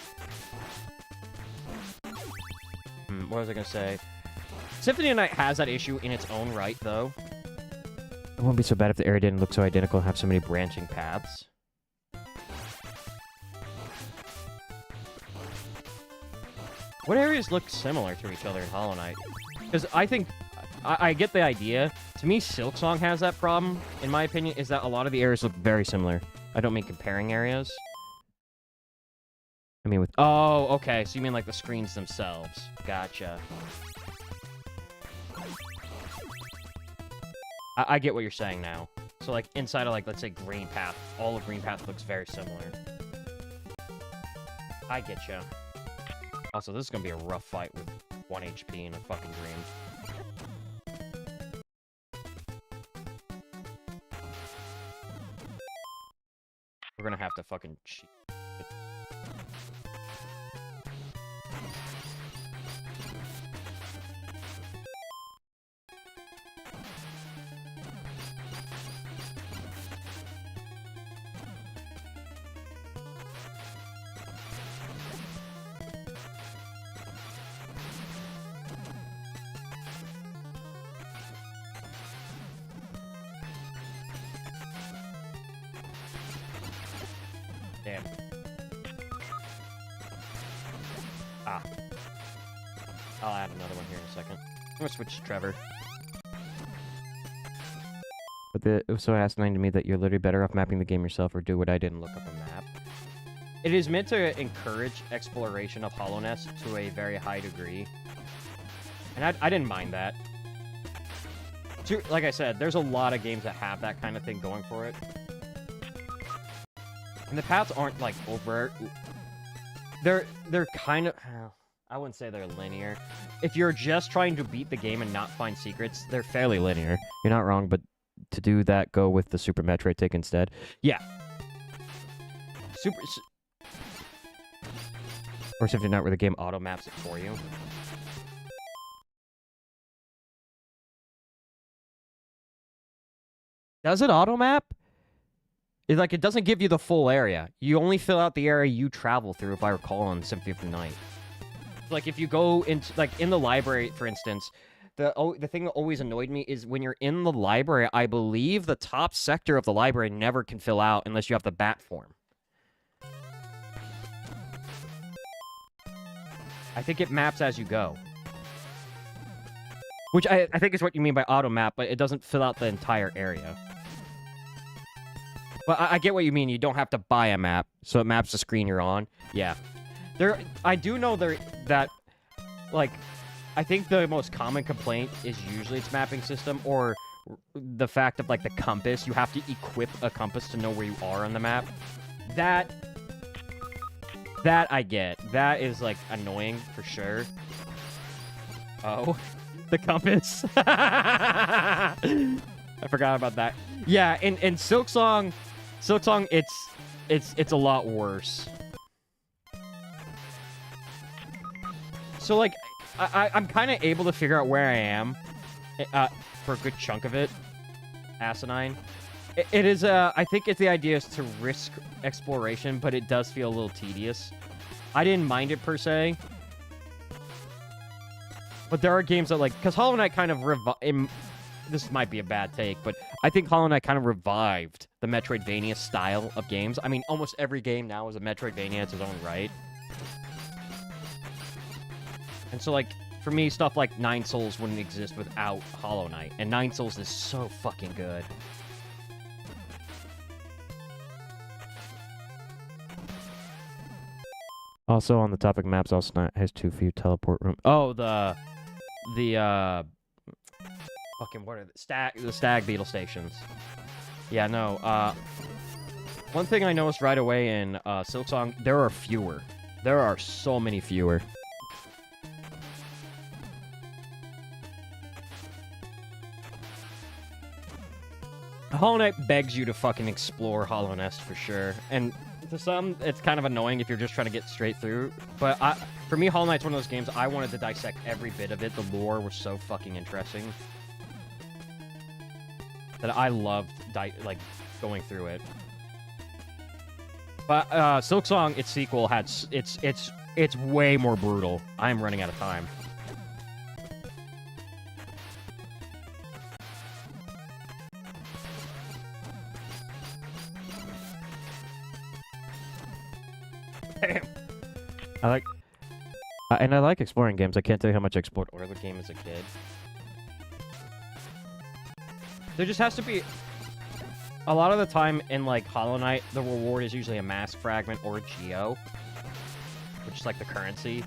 what was I gonna say? Symphony of Night has that issue in its own right, though. It wouldn't be so bad if the area didn't look so identical and have so many branching paths. What areas look similar to each other in Hollow Knight? Because I think... I get the idea. To me, Silksong has that problem, in my opinion, is that a lot of the areas look very similar. I don't mean comparing areas. I mean with... Oh, okay. So you mean like the screens themselves. Gotcha. I get what you're saying now. So like inside of like, let's say Green Path, all of Green Path looks very similar. I get you. Also, this is going to be a rough fight with 1 HP and a fucking dream. We're going to have to fucking cheat. Damn. Ah. I'll add another one here in a second. I'm gonna switch to Trevor. But it was so asinine to me that you're literally better off mapping the game yourself or do what I did and look up a map. It is meant to encourage exploration of hollowness to a very high degree. And I didn't mind that. Like I said, there's a lot of games that have that kind of thing going for it. And the paths aren't, like, overt. They're kind of... I wouldn't say they're linear. If you're just trying to beat the game and not find secrets, they're fairly linear. You're not wrong, but to do that, go with the Super Metroid take instead. Yeah. Or Symphony of Night where the game auto-maps it for you. Does it auto-map? Like, it doesn't give you the full area. You only fill out the area you travel through, if I recall, on Symphony of the Night. Like, if you go into, like, in the library, for instance, the thing that always annoyed me is when you're in the library, I believe the top sector of the library never can fill out unless you have the bat form. I think it maps as you go. Which I think is what you mean by auto map, but it doesn't fill out the entire area. But I get what you mean. You don't have to buy a map, so it maps the screen you're on. Yeah. I do know that, like, I think the most common complaint is usually its mapping system, or the fact of, like, the compass. You have to equip a compass to know where you are on the map. That I get. That is, like, annoying for sure. Oh. The compass. I forgot about that. Yeah, in Silksong, it's a lot worse. So, like, I'm kind of able to figure out where I am for a good chunk of it. Asinine. It is, I think the idea is to risk exploration, but it does feel a little tedious. I didn't mind it per se. But there are games that, like, because Hollow Knight kind of this might be a bad take, but I think Hollow Knight kind of revived the Metroidvania style of games. I mean, almost every game now is a Metroidvania. It's its own right. And so, like, for me, stuff like Nine Souls wouldn't exist without Hollow Knight. And Nine Souls is so fucking good. Also, on the topic of maps, also has too few teleport rooms. Oh, the fucking what are the stag beetle stations. Yeah, no. One thing I noticed right away in Silksong, there are fewer. There are so many fewer. Hollow Knight begs you to fucking explore Hollow Nest for sure, and to some, it's kind of annoying if you're just trying to get straight through. But for me, Hollow Knight's one of those games I wanted to dissect every bit of it. The lore was so fucking interesting that I loved like going through it. But Silksong, its sequel, had it's way more brutal. I'm running out of time. I like exploring games. I can't tell you how much I explored Order game as a kid. There just has to be... A lot of the time in, like, Hollow Knight, the reward is usually a mask fragment or a geo, which is, like, the currency.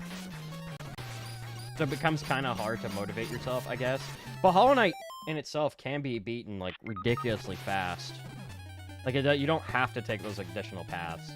So it becomes kind of hard to motivate yourself, I guess. But Hollow Knight in itself can be beaten, like, ridiculously fast. Like, you don't have to take those additional paths.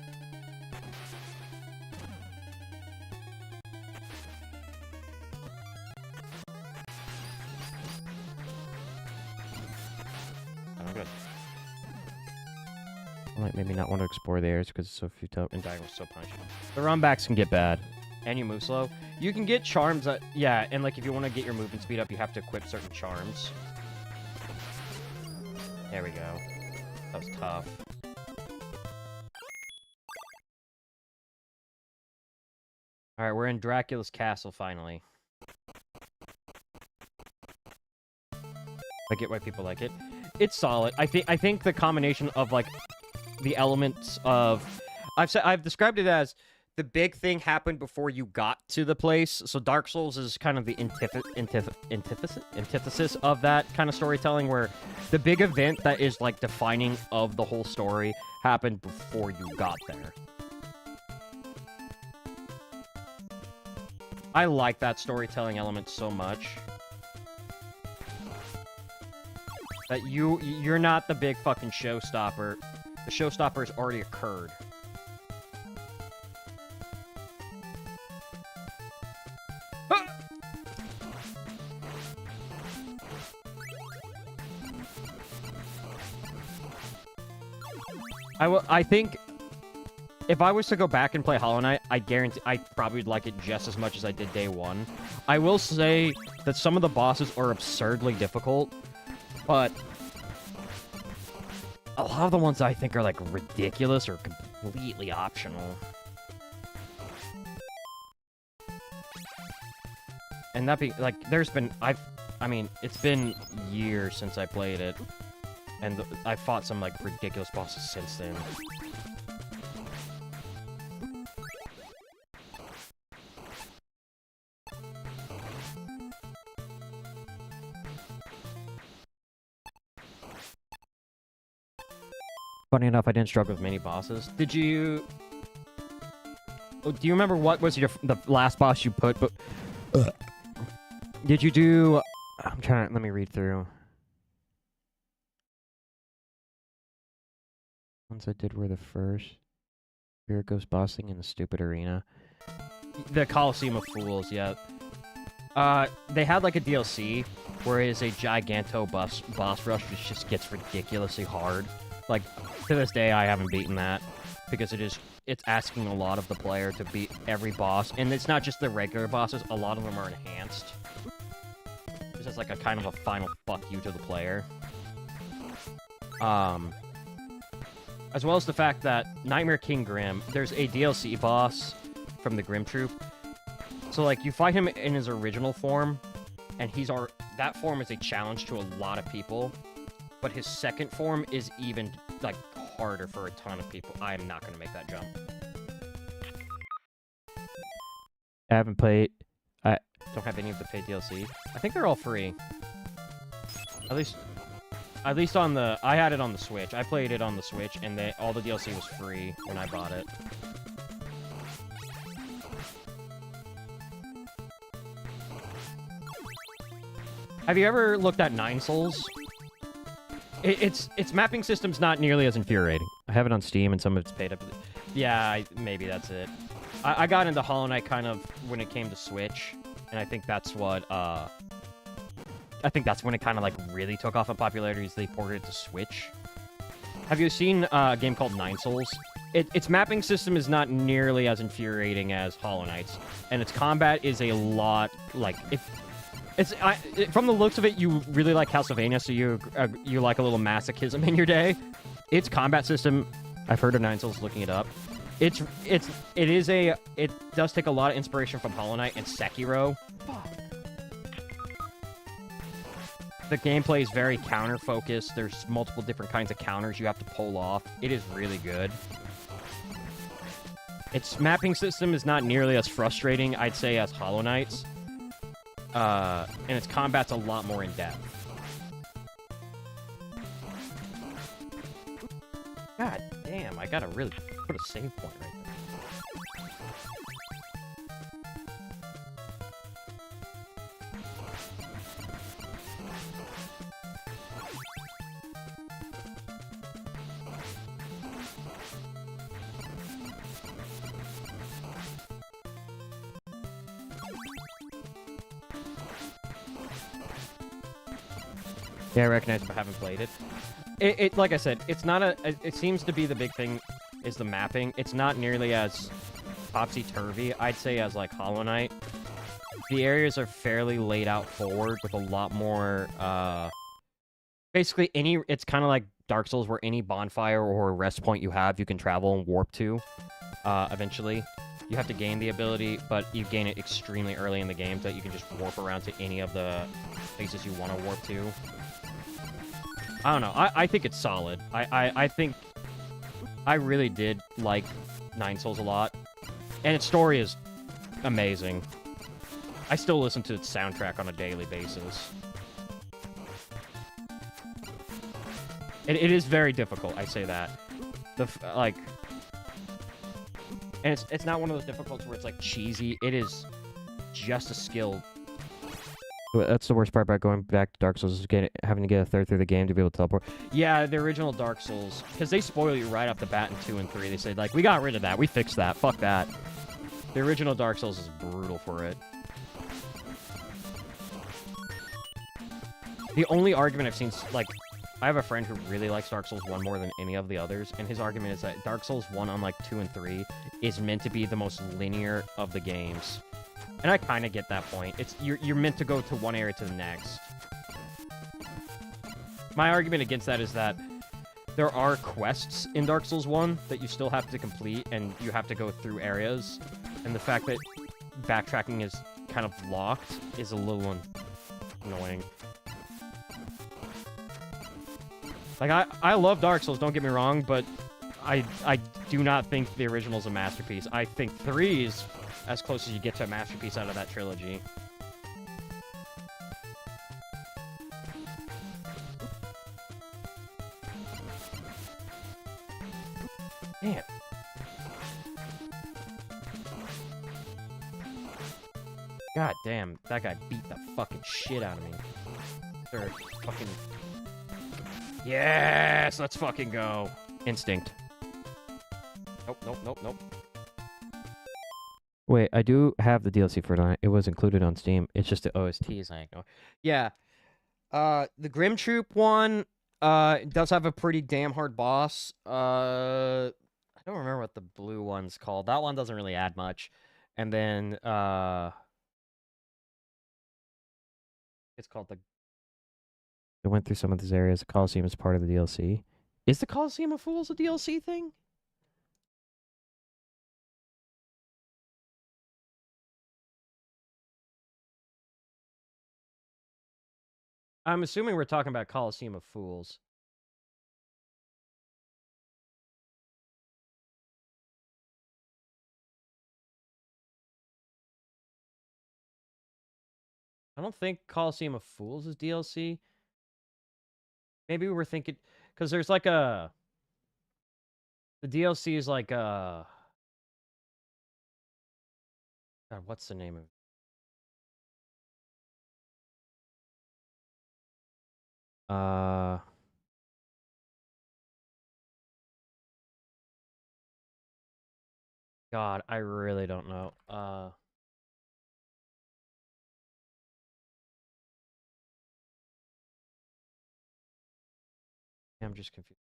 Like maybe not want to explore the areas because it's so few and diagonals so punishing. The runbacks can get bad, and you move slow. You can get charms that and like if you want to get your movement speed up, you have to equip certain charms. There we go. That was tough. All right, we're in Dracula's castle finally. I get why people like it. It's solid. I think the combination of like the elements of I've described it as the big thing happened before you got to the place. So Dark Souls is kind of the antithesis of that kind of storytelling, where the big event that is like defining of the whole story happened before you got there. I like that storytelling element so much. That you're not the big fucking showstopper. The showstopper has already occurred. I think if I was to go back and play Hollow Knight, I guarantee I probably would like it just as much as I did day one. I will say that some of the bosses are absurdly difficult, but a lot of the ones I think are, like, ridiculous or completely optional. And that be, like, there's been, I mean, it's been years since I played it. And I've fought some, like, ridiculous bosses since then. Funny enough, I didn't struggle with mini bosses. Did you? Oh, do you remember what was the last boss you put? But did you do? I'm trying. Let me read through. Ones I did were the first. Here it goes bossing in the stupid arena. The Coliseum of Fools, yeah. They had like a DLC where it is a giganto boss rush which just gets ridiculously hard. Like, to this day, I haven't beaten that because it's asking a lot of the player to beat every boss. And it's not just the regular bosses, a lot of them are enhanced. This is like a kind of a final fuck you to the player. As well as the fact that Nightmare King Grim, there's a DLC boss from the Grim Troop. So, like, you fight him in his original form, and that form is a challenge to a lot of people. But his second form is even, like, harder for a ton of people. I am not going to make that jump. I haven't played... I don't have any of the paid DLC. I think they're all free. At least on the... I had it on the Switch. I played it on the Switch, and all the DLC was free when I bought it. Have you ever looked at Nine Souls? Its mapping system's not nearly as infuriating. I have it on Steam, and some of it's paid up. Yeah, maybe that's it. I got into Hollow Knight kind of when it came to Switch, and I think that's what... I think that's when it kind of, like, really took off in popularity, is they ported it to Switch. Have you seen a game called Nine Souls? Its mapping system is not nearly as infuriating as Hollow Knight's, and its combat is a lot, like, from the looks of it, you really like Castlevania, so you like a little masochism in your day. Its combat system, I've heard of Nine Souls looking it up. It does take a lot of inspiration from Hollow Knight and Sekiro. The gameplay is very counter-focused. There's multiple different kinds of counters you have to pull off. It is really good. Its mapping system is not nearly as frustrating, I'd say, as Hollow Knight's. And its combat's a lot more in-depth. God damn, I gotta really put a save point right there. Yeah, I recognize, but haven't played it. It like I said, it's not it seems to be the big thing is the mapping. It's not nearly as topsy-turvy, I'd say, as like Hollow Knight. The areas are fairly laid out forward with a lot more, basically it's kind of like Dark Souls where any bonfire or rest point you have, you can travel and warp to, eventually. You have to gain the ability, but you gain it extremely early in the game so that you can just warp around to any of the places you want to warp to. I don't know. I think it's solid. I think I really did like Nine Souls a lot. And its story is amazing. I still listen to its soundtrack on a daily basis. It is very difficult, I say that. And it's not one of those difficulties where it's like cheesy. It is just a skill. That's the worst part about going back to Dark Souls, is having to get a third through the game to be able to teleport. Yeah, the original Dark Souls, because they spoil you right off the bat in 2 and 3. They say, like, we got rid of that. We fixed that. Fuck that. The original Dark Souls is brutal for it. The only argument I've seen, like, I have a friend who really likes Dark Souls 1 more than any of the others, and his argument is that Dark Souls 1, unlike 2 and 3, is meant to be the most linear of the games. And I kind of get that point. You're meant to go to one area to the next. My argument against that is that there are quests in Dark Souls 1 that you still have to complete, and you have to go through areas. And the fact that backtracking is kind of locked is a little annoying. Like, I love Dark Souls, don't get me wrong, but I do not think the original is a masterpiece. I think 3 is as close as you get to a masterpiece out of that trilogy. Damn. God damn, that guy beat the fucking shit out of me. Sure, fucking... Yes, let's fucking go. Instinct. Nope, nope, nope, nope. Wait, I do have the DLC for it. It was included on Steam. It's just the OSTs I ignore. Yeah. The Grim Troop one, does have a pretty damn hard boss. I don't remember what the blue one's called. That one doesn't really add much. And then, it's called the... I went through some of these areas. The Coliseum is part of the DLC. Is the Coliseum of Fools a DLC thing? I'm assuming we're talking about Coliseum of Fools. I don't think Coliseum of Fools is DLC. Maybe we were thinking... Because there's like a... The DLC is like a... God, what's the name of it? God, I really don't know. I'm just confused.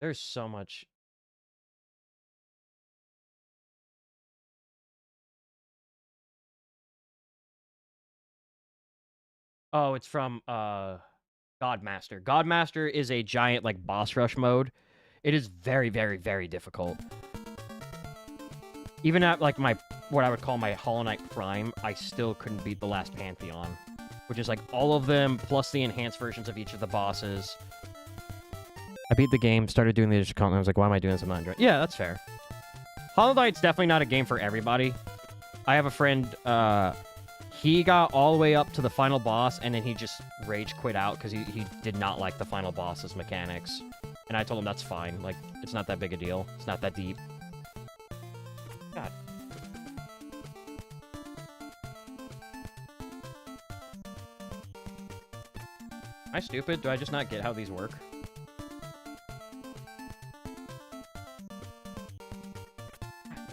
There's so much. Oh, it's from Godmaster. Godmaster is a giant like boss rush mode. It is very, very, very difficult. Even at like my what I would call my Hollow Knight Prime, I still couldn't beat the last Pantheon, which is like all of them plus the enhanced versions of each of the bosses. I beat the game, started doing the additional content. I was like, why am I doing this? I'm not enjoying it. Yeah, that's fair. Hollow Knight's definitely not a game for everybody. I have a friend, he got all the way up to the final boss, and then he just rage quit out because he did not like the final boss's mechanics. And I told him that's fine. Like, it's not that big a deal. It's not that deep. God. Am I stupid? Do I just not get how these work?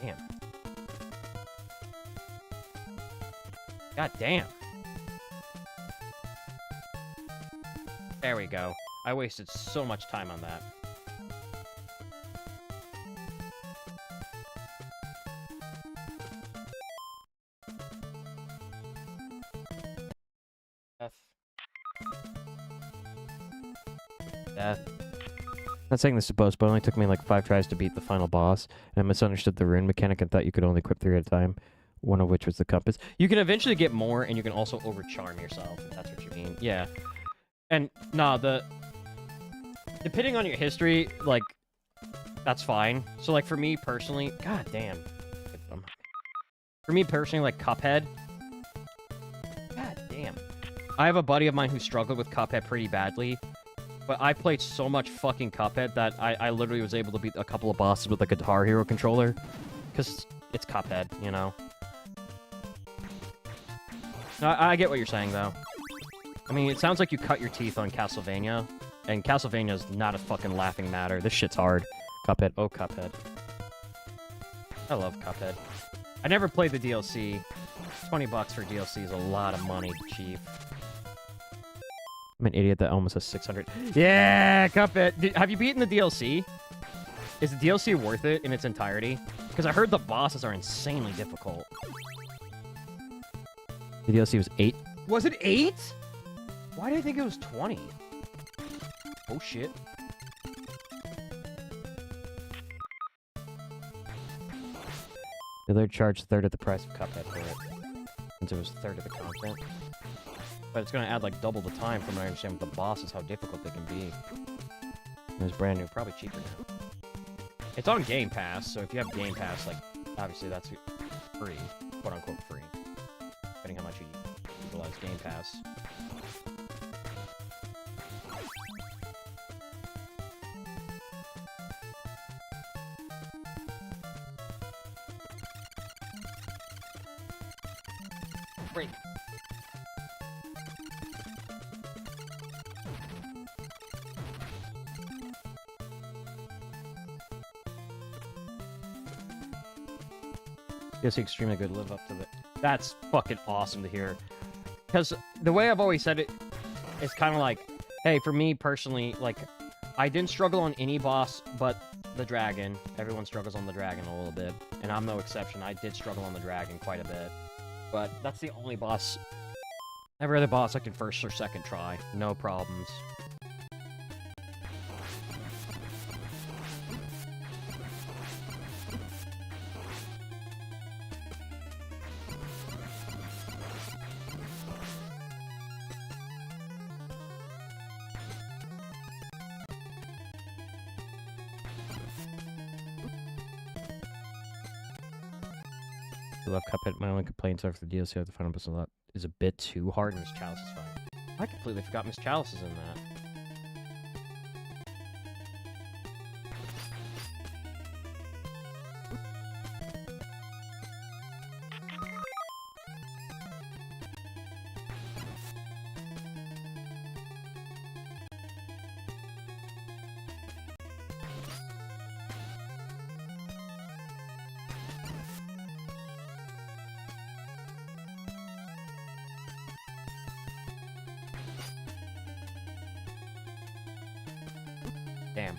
Damn. God damn. There we go. I wasted so much time on that. Death. Death. Not saying this is boast, but it only took me like 5 tries to beat the final boss, and I misunderstood the rune mechanic and thought you could only equip 3 at a time, one of which was the compass. You can eventually get more, and you can also overcharm yourself, if that's what you mean. Yeah. And, nah, depending on your history, like, that's fine. So, like, for me personally... God damn. For me personally, like, Cuphead... God damn. I have a buddy of mine who struggled with Cuphead pretty badly, but I played so much fucking Cuphead that I literally was able to beat a couple of bosses with a Guitar Hero controller. Because it's Cuphead, you know? I get what you're saying, though. I mean, it sounds like you cut your teeth on Castlevania, and Castlevania is not a fucking laughing matter. This shit's hard. Cuphead. Oh, Cuphead. I love Cuphead. I never played the DLC. $20 for DLC is a lot of money, chief. I'm an idiot that almost has 600. Yeah, Cuphead. Have you beaten the DLC? Is the DLC worth it in its entirety? Because I heard the bosses are insanely difficult. The DLC was 8. Was it 8? Why did I think it was 20? Oh, shit. The other charged 1/3 of the price of Cuphead for it, since it was 1/3 of the content. But it's going to add, like, double the time from what I understand with the bosses, how difficult they can be. It was brand new, probably cheaper now. It's on Game Pass, so if you have Game Pass, like, obviously that's free, quote-unquote free, depending how much you utilize Game Pass. Break. Yes, extremely good. Live up to the. That's fucking awesome to hear. Because the way I've always said it, it's kind of like, hey, for me personally, like, I didn't struggle on any boss but the dragon. Everyone struggles on the dragon a little bit, and I'm no exception. I did struggle on the dragon quite a bit, but that's the only boss. Every other boss I can first or second try, no problems. I love Cuphead. My only complaints are for the DLC of the final boss a lot is a bit too hard, and Miss Chalice is fine. I completely forgot Miss Chalice is in that. Damn.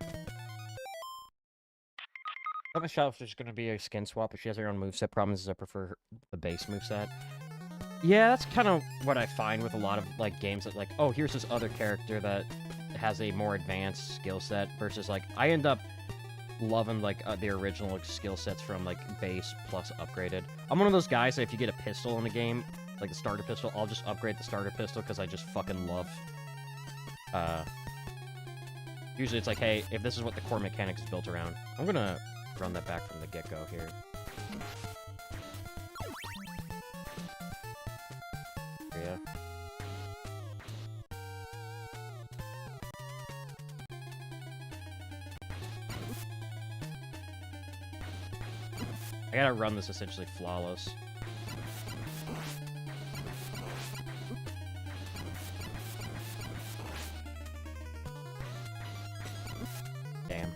Miss Chalice is going to be a skin swap, but she has her own moveset. Problem is I prefer the base moveset. Yeah, that's kind of what I find with a lot of like games that like, oh, here's this other character that has a more advanced skill set versus like I end up loving like the original skill sets from like base plus upgraded. I'm one of those guys that if you get a pistol in a game, like the starter pistol, I'll just upgrade the starter pistol because I just fucking love. Usually it's like, hey, if this is what the core mechanics is built around, I'm gonna run that back from the get-go here. Yeah. I gotta run this essentially flawless. Damn.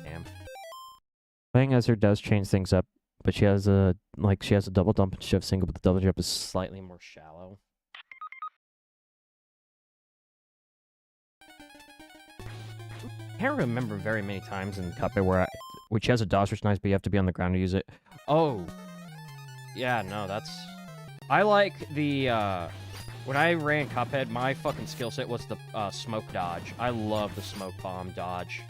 Damn. Playing as her does change things up, but she has a double dump and shift single, but the double jump is slightly more shallow. I can't remember very many times in Cuphead where which has a dodge, which is nice, but you have to be on the ground to use it. Oh. Yeah, no, that's... I like the, when I ran Cuphead, my fucking skill set was the, smoke dodge. I love the smoke bomb dodge.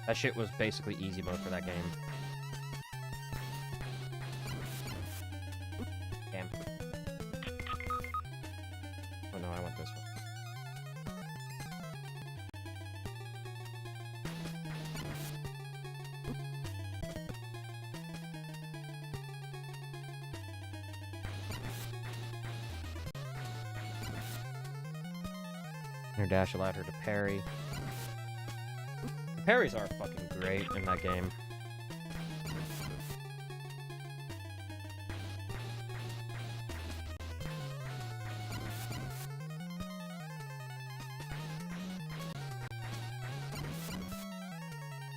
That shit was basically easy mode for that game. Damn. Oh no, I want this one. Her dash allowed her to parry. The parries are fucking great in that game.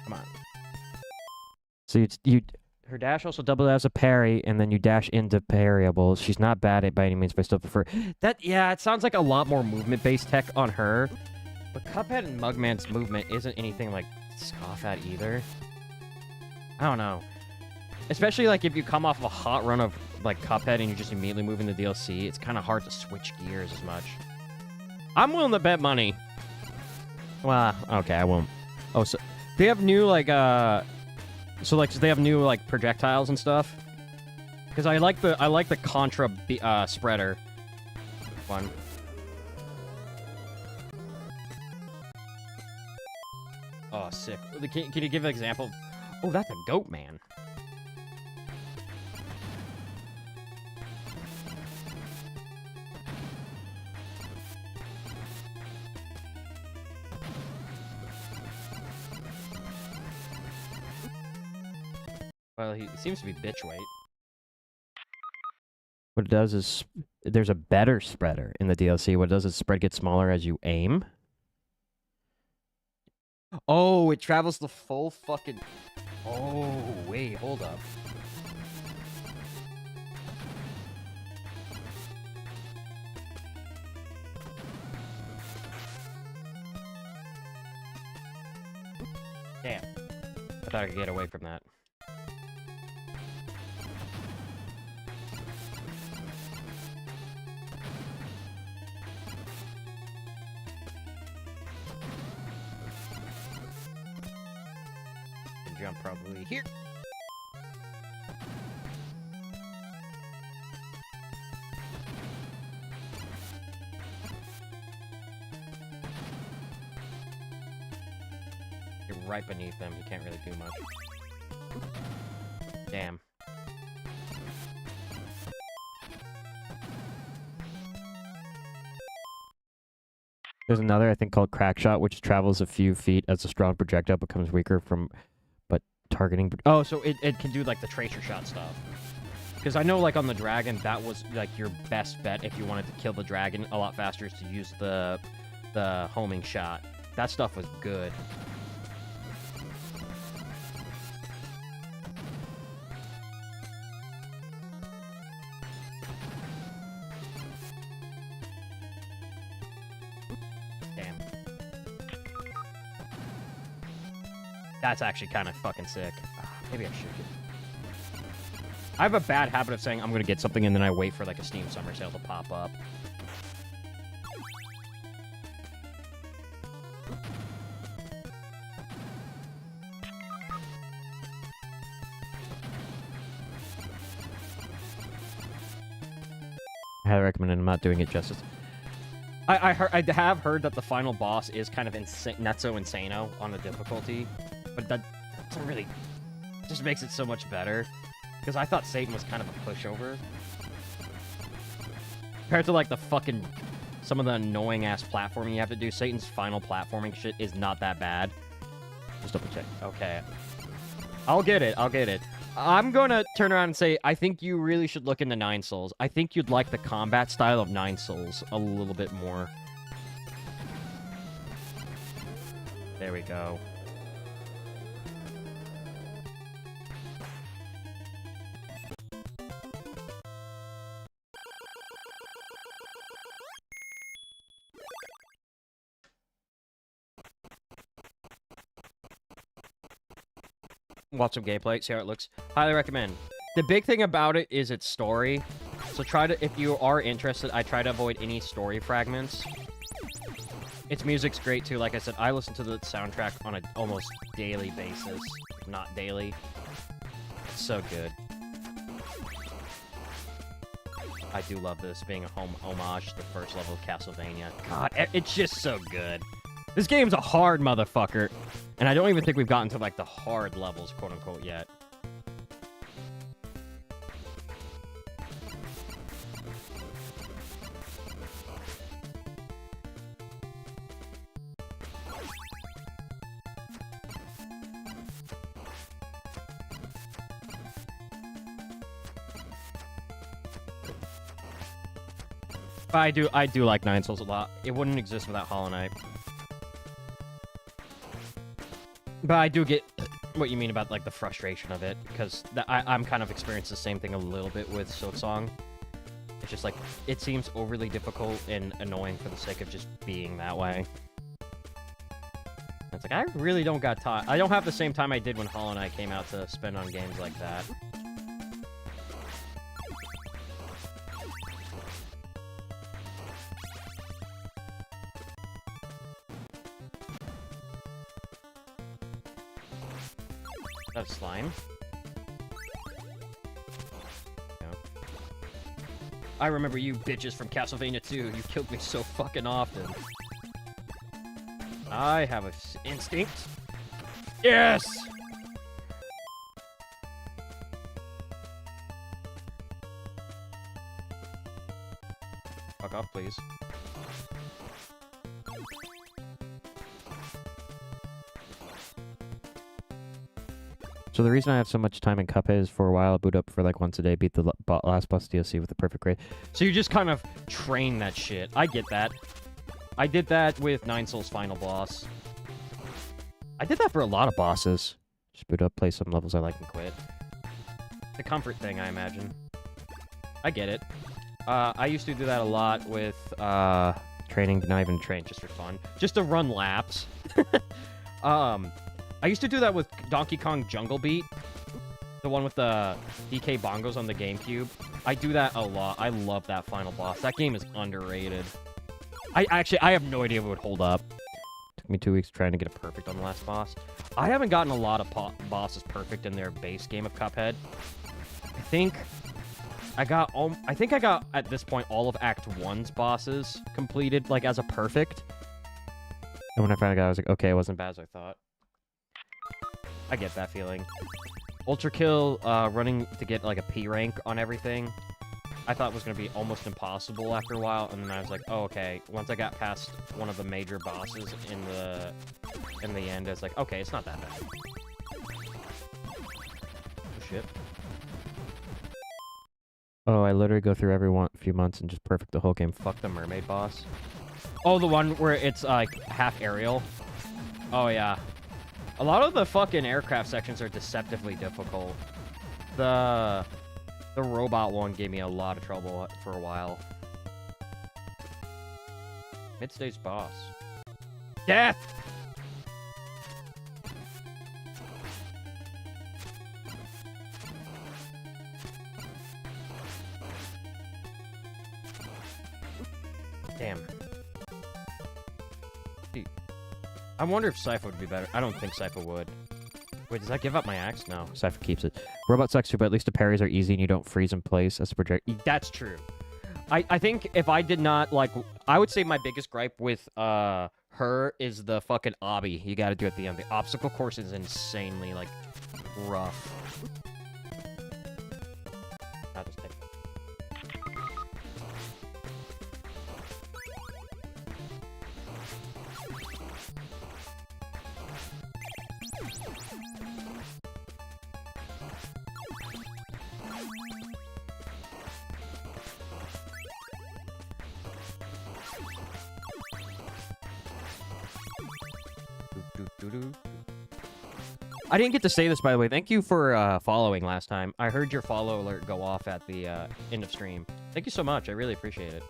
Come on. So her dash also doubles as a parry, and then you dash into parryables. She's not bad at it by any means, but I still prefer that. Yeah, it sounds like a lot more movement-based tech on her, but Cuphead and Mugman's movement isn't anything like to scoff at either. I don't know, especially like if you come off of a hot run of like Cuphead and you just immediately move into DLC, it's kind of hard to switch gears as much. I'm willing to bet money. Well, okay, I won't. Oh, so they have new like so like they have new like projectiles and stuff. Because I like the Contra spreader one. Oh, sick. Can you give an example? Oh, that's a goat man. Well, he seems to be bitch weight. What it does is there's a better spreader in the DLC. What it does is spread gets smaller as you aim. Oh, it travels the full fucking... Oh, wait, hold up. Damn. I thought I could get away from that. Can jump probably here. You're right beneath them. You can't really do much. Damn. There's another, I think, called Crack Shot, which travels a few feet as a strong projectile becomes weaker from, but targeting... Oh, so it can do, like, the tracer shot stuff. Because I know, like, on the dragon, that was, like, your best bet if you wanted to kill the dragon a lot faster is to use the homing shot. That stuff was good. That's actually kind of fucking sick. Maybe I should get... I have a bad habit of saying I'm going to get something and then I wait for like a Steam Summer Sale to pop up. I highly recommend it. I'm not doing it justice. I have heard that the final boss is kind of nutso insano on the difficulty, but that doesn't really just makes it so much better. Because I thought Satan was kind of a pushover compared to like the fucking some of the annoying ass platforming you have to do. Satan's final platforming shit is not that bad. Just double check. Okay, I'll get it. I'll get it. I'm gonna turn around and say, I think you really should look into Nine Souls. I think you'd like the combat style of Nine Souls a little bit more. There we go. Watch some gameplay, see how it looks. Highly recommend. The big thing about it is its story. So try to, if you are interested, I try to avoid any story fragments. Its music's great too. Like I said, I listen to the soundtrack on an almost daily basis. If not daily. It's so good. I do love this being a homage to the first level of Castlevania. God, it's just so good. This game's a hard motherfucker. And I don't even think we've gotten to, like, the hard levels, quote-unquote, yet. I do like Nine Souls a lot. It wouldn't exist without Hollow Knight. But I do get what you mean about, like, the frustration of it, because I'm kind of experiencing the same thing a little bit with Silksong. It's just, like, it seems overly difficult and annoying for the sake of just being that way. It's like, I really don't got time. I don't have the same time I did when Hollow Knight came out to spend on games like that. That's slime. No. I remember you bitches from Castlevania II. You killed me so fucking often. I have an instinct. Yes! Fuck off, please. So the reason I have so much time in Cuphead is for a while I boot up for like once a day, beat the last boss DLC with the perfect grade. So you just kind of train that shit. I get that. I did that with Nine Souls final boss. I did that for a lot of bosses. Just boot up, play some levels I like, and quit. The comfort thing, I imagine. I get it. I used to do that a lot with training, not even train, just for fun. Just to run laps. I used to do that with Donkey Kong Jungle Beat. The one with the DK bongos on the GameCube. I do that a lot. I love that final boss. That game is underrated. I have no idea if it would hold up. Took me 2 weeks trying to get it perfect on the last boss. I haven't gotten a lot of bosses perfect in their base game of Cuphead. I think I got at this point all of Act 1's bosses completed like as a perfect. And when I finally got it, I was like, okay, it wasn't bad as I thought. I get that feeling. Ultra Kill, running to get like a P rank on everything, I thought was going to be almost impossible after a while, and then I was like, oh, okay. Once I got past one of the major bosses in the end, I was like, okay, it's not that bad. Oh, shit. Oh, I literally go through every few months and just perfect the whole game. Fuck the mermaid boss. Oh, the one where it's like half aerial? Oh, yeah. A lot of the fucking aircraft sections are deceptively difficult. The robot one gave me a lot of trouble for a while. Mid-stage boss. Death! Damn. I wonder if Sypha would be better. I don't think Sypha would. Wait, does that give up my axe? No, Sypha keeps it. Robot sucks too, but at least the parries are easy and you don't freeze in place as a project. That's true. I think if I did not, like... I would say my biggest gripe with her is the fucking obby you gotta do at the end. The obstacle course is insanely, like, rough. I'll just take it. I didn't get to say this, by the way. Thank you for following last time. I heard your follow alert go off at the end of stream. Thank you so much. I really appreciate it.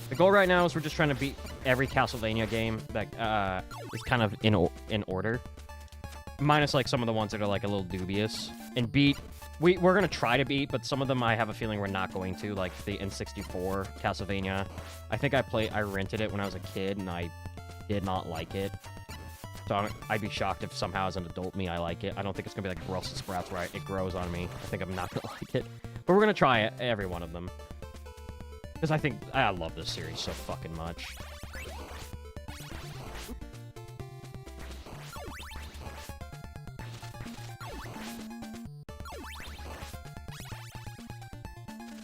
The goal right now is we're just trying to beat every Castlevania game that is kind of in order. Minus, like, some of the ones that are, like, a little dubious. And beat... We're going to try to beat, but some of them I have a feeling we're not going to, like the N64 Castlevania. I think I rented it when I was a kid, and I did not like it. So I'd be shocked if somehow as an adult me I like it. I don't think it's going to be like Brussels sprouts where it grows on me. I think I'm not going to like it. But we're going to try it, every one of them. Because I love this series so fucking much.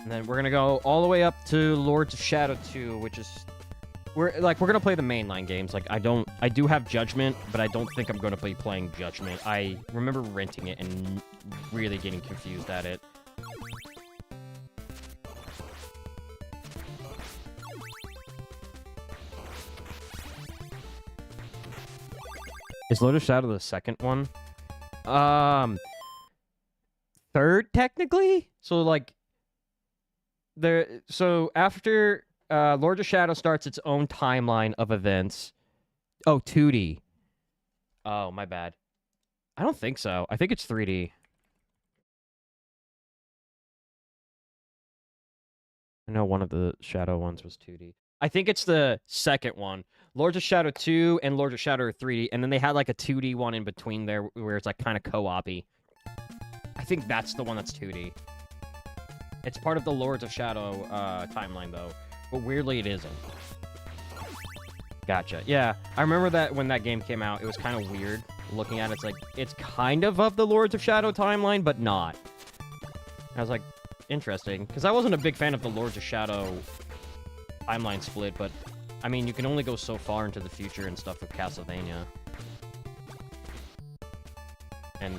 And then we're going to go all the way up to Lords of Shadow 2, which is... We're gonna play the mainline games. Like, I do have Judgment, but I don't think I'm gonna be playing Judgment. I remember renting it and really getting confused at it. Is Lord of Shadow the second one? Third, technically? So, like, so after... Lord of Shadow starts its own timeline of events. Oh, 2D. Oh, my bad. I don't think so. I think it's 3D. I know one of the Shadow ones was 2D. I think it's the second one. Lords of Shadow 2 and Lords of Shadow are 3D, and then they had like a 2D one in between there where it's like kind of co-op-y. I think that's the one that's 2D. It's part of the Lords of Shadow timeline, though. But weirdly, it isn't. Gotcha. Yeah, I remember that when that game came out, it was kind of weird looking at it. It's like, it's kind of the Lords of Shadow timeline, but not. I was like, interesting. Because I wasn't a big fan of the Lords of Shadow timeline split, but, I mean, you can only go so far into the future and stuff with Castlevania. And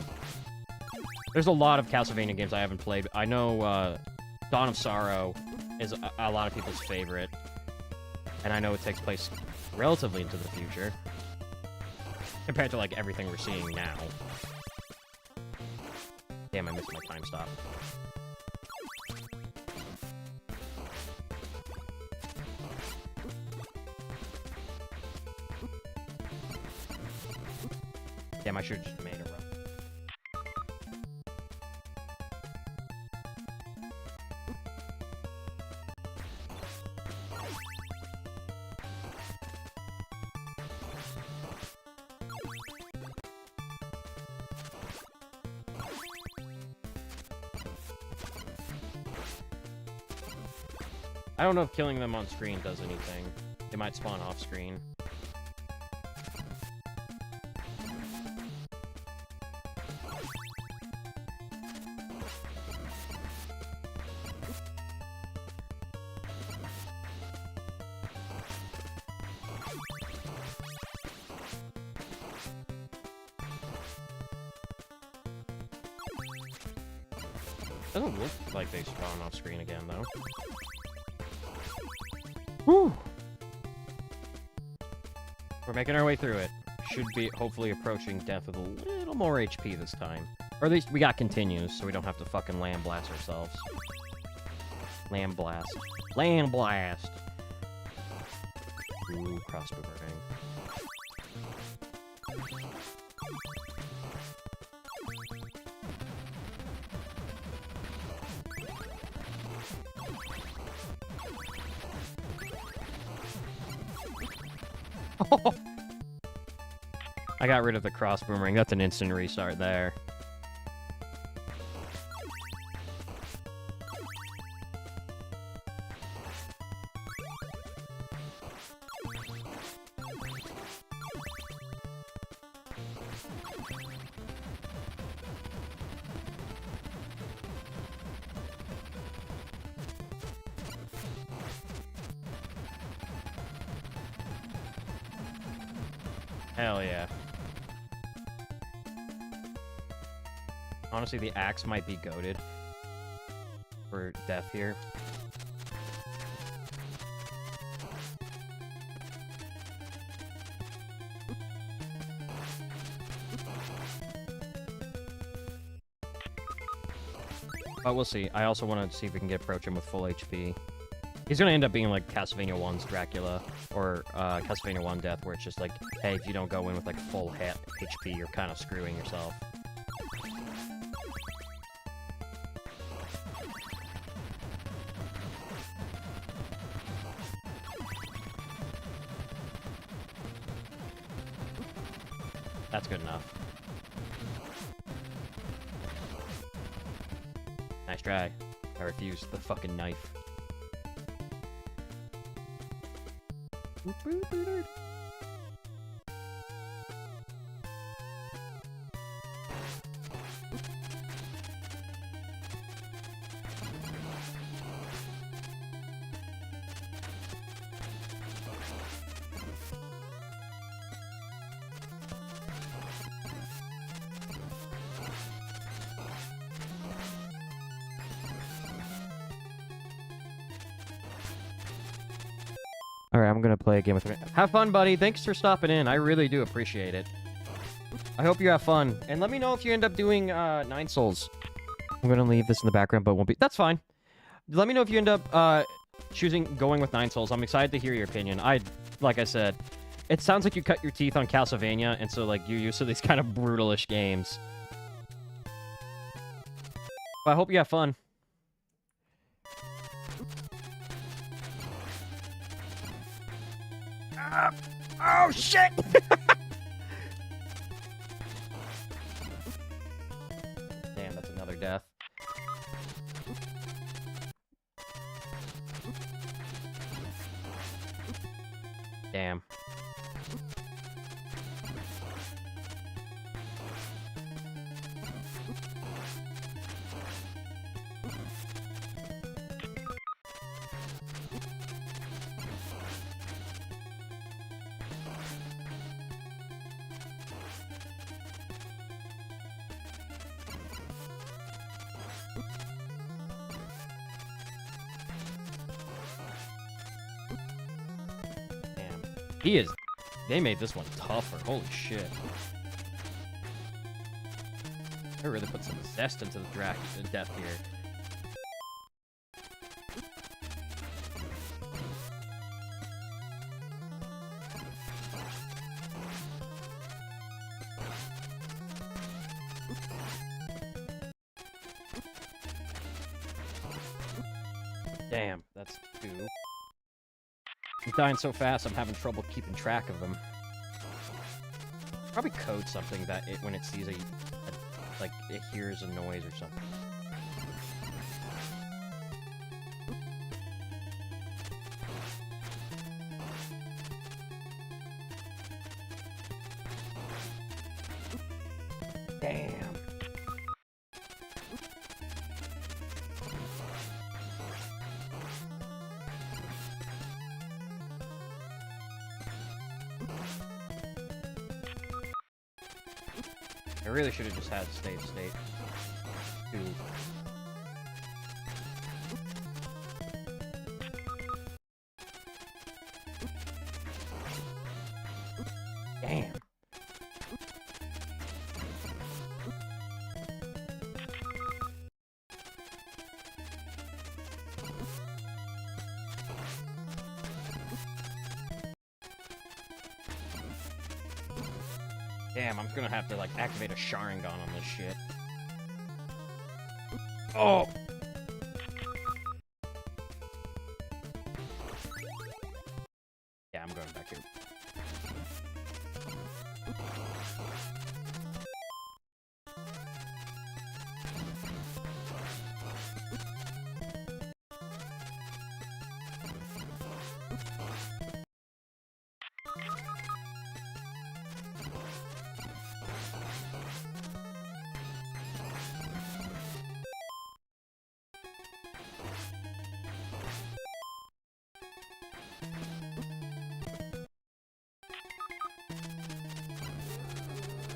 there's a lot of Castlevania games I haven't played. I know Dawn of Sorrow is a lot of people's favorite. And I know it takes place relatively into the future. Compared to, like, everything we're seeing now. Damn, I missed my time stop. Damn, I should've just made it run. I don't know if killing them on screen does anything. They might spawn off screen. Doesn't look like they spawn off screen again, though. Whew! We're making our way through it. Should be hopefully approaching death with a little more HP this time. Or at least we got continues, so we don't have to fucking land blast ourselves. Land blast. Land blast! Ooh, crossbow ring. I got rid of the cross boomerang. That's an instant restart there. Hell yeah. Honestly, the axe might be goated for death here. But we'll see. I also want to see if we can approach him with full HP. He's gonna end up being like Castlevania 1's Dracula, or Castlevania 1 Death, where it's just like, hey, if you don't go in with like full hit HP, you're kind of screwing yourself. That's good enough. Nice try. I refused the fucking knife. Alright, I'm gonna play a game with him. Have fun, buddy. Thanks for stopping in. I really do appreciate it. I hope you have fun. And let me know if you end up doing 9 Souls. I'm gonna leave this in the background, but won't be... That's fine. Let me know if you end up going with 9 Souls. I'm excited to hear your opinion. Like I said, it sounds like you cut your teeth on Castlevania, and so like you're used to these kind of brutalish games. But I hope you have fun. Oh, shit! Damn, that's another death. Damn. He is... They made this one tougher. Holy shit. They really put some zest into the death here. Damn, that's 2. I'm dying so fast, I'm having trouble keeping track of them. Probably code something that when it sees like, it hears a noise or something. Damn. I really should have just had state. 2. Damn. Damn, I'm gonna have to, like, activate a Sharingan on this shit. Oh! Yeah, I'm going back here.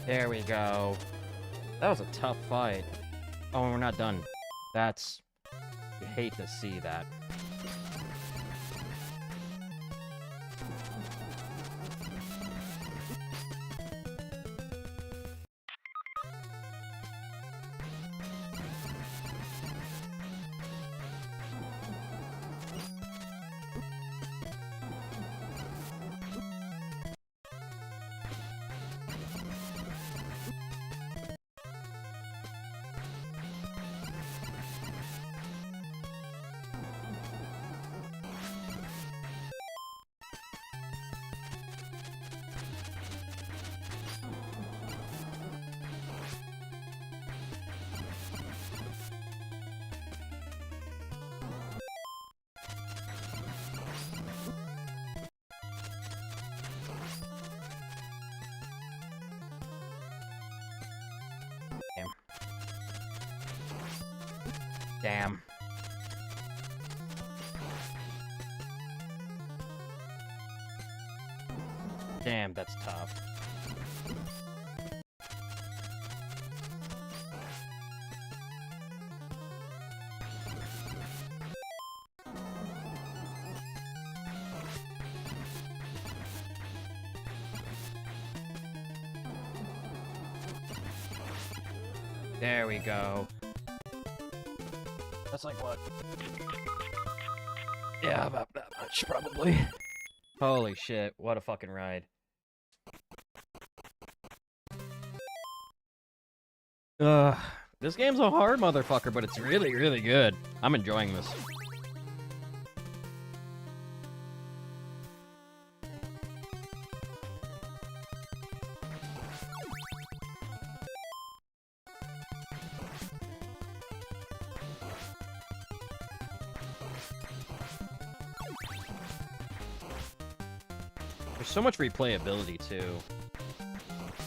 There we go. That was a tough fight. Oh, and we're not done. That's... You hate to see that. Damn. Damn, that's tough. There we go. That's like what? Yeah, about that much, probably. Holy shit, what a fucking ride. This game's a hard motherfucker, but it's really, really good. I'm enjoying this. There's so much replayability, too.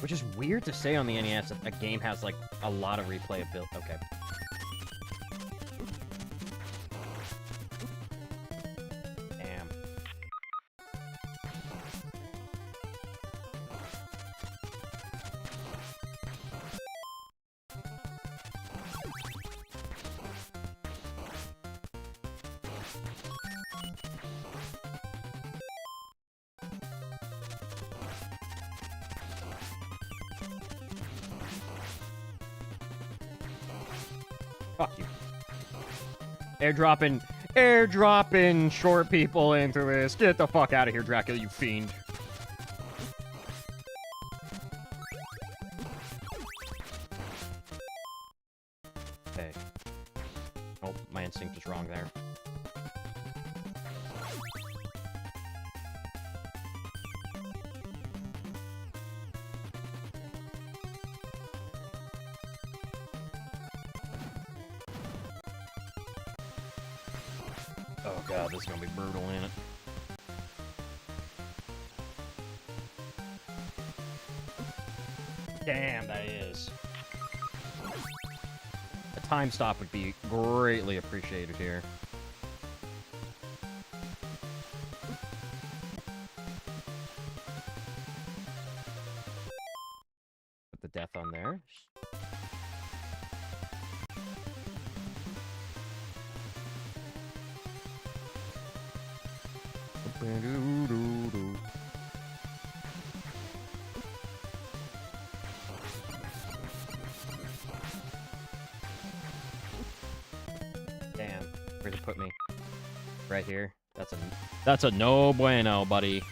Which is weird to say on the NES that a game has, like, a lot of replayability. Okay. Damn. Fuck you. Airdropping short people into this. Get the fuck out of here, Dracula, you fiend. Okay. Oh, my instinct is wrong there. Oh god, this is gonna be brutal, ain't it? Damn, that is. A time stop would be greatly appreciated here. Put the death on there. Damn, where'd it put me? Right here. That's a no bueno, buddy.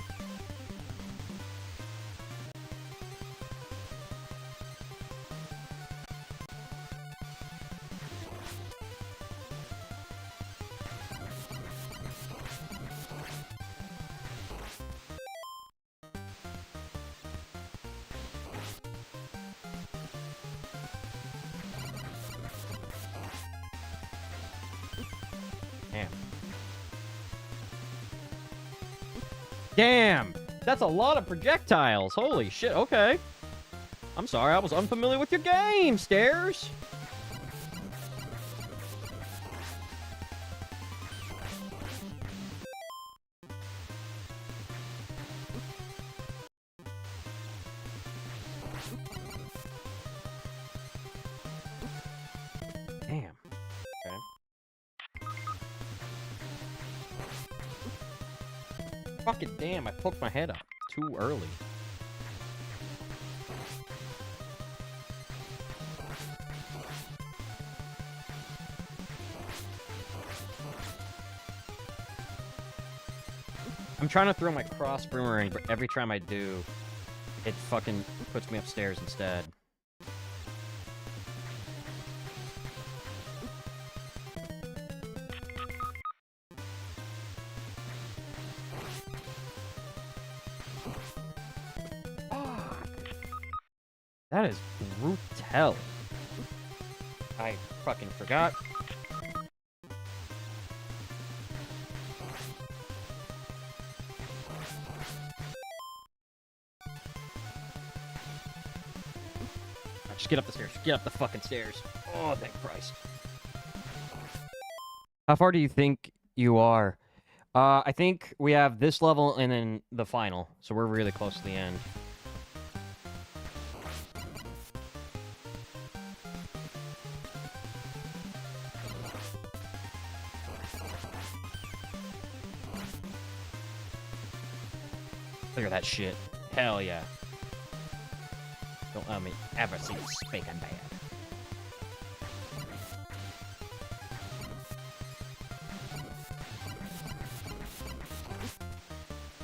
Damn. Damn! That's a lot of projectiles. Holy shit, okay. I'm sorry, I was unfamiliar with your game, Stairs. Damn. Okay. Fucking damn, I poked my head up too early. I'm trying to throw my cross boomerang, but every time I do, it fucking puts me upstairs instead. That is brutal. I fucking forgot. Just get up the stairs. Get up the fucking stairs. Oh, thank Christ. How far do you think you are? I think we have this level and then the final. So we're really close to the end. Clear that shit. Hell yeah. Don't let me ever see you speaking bad.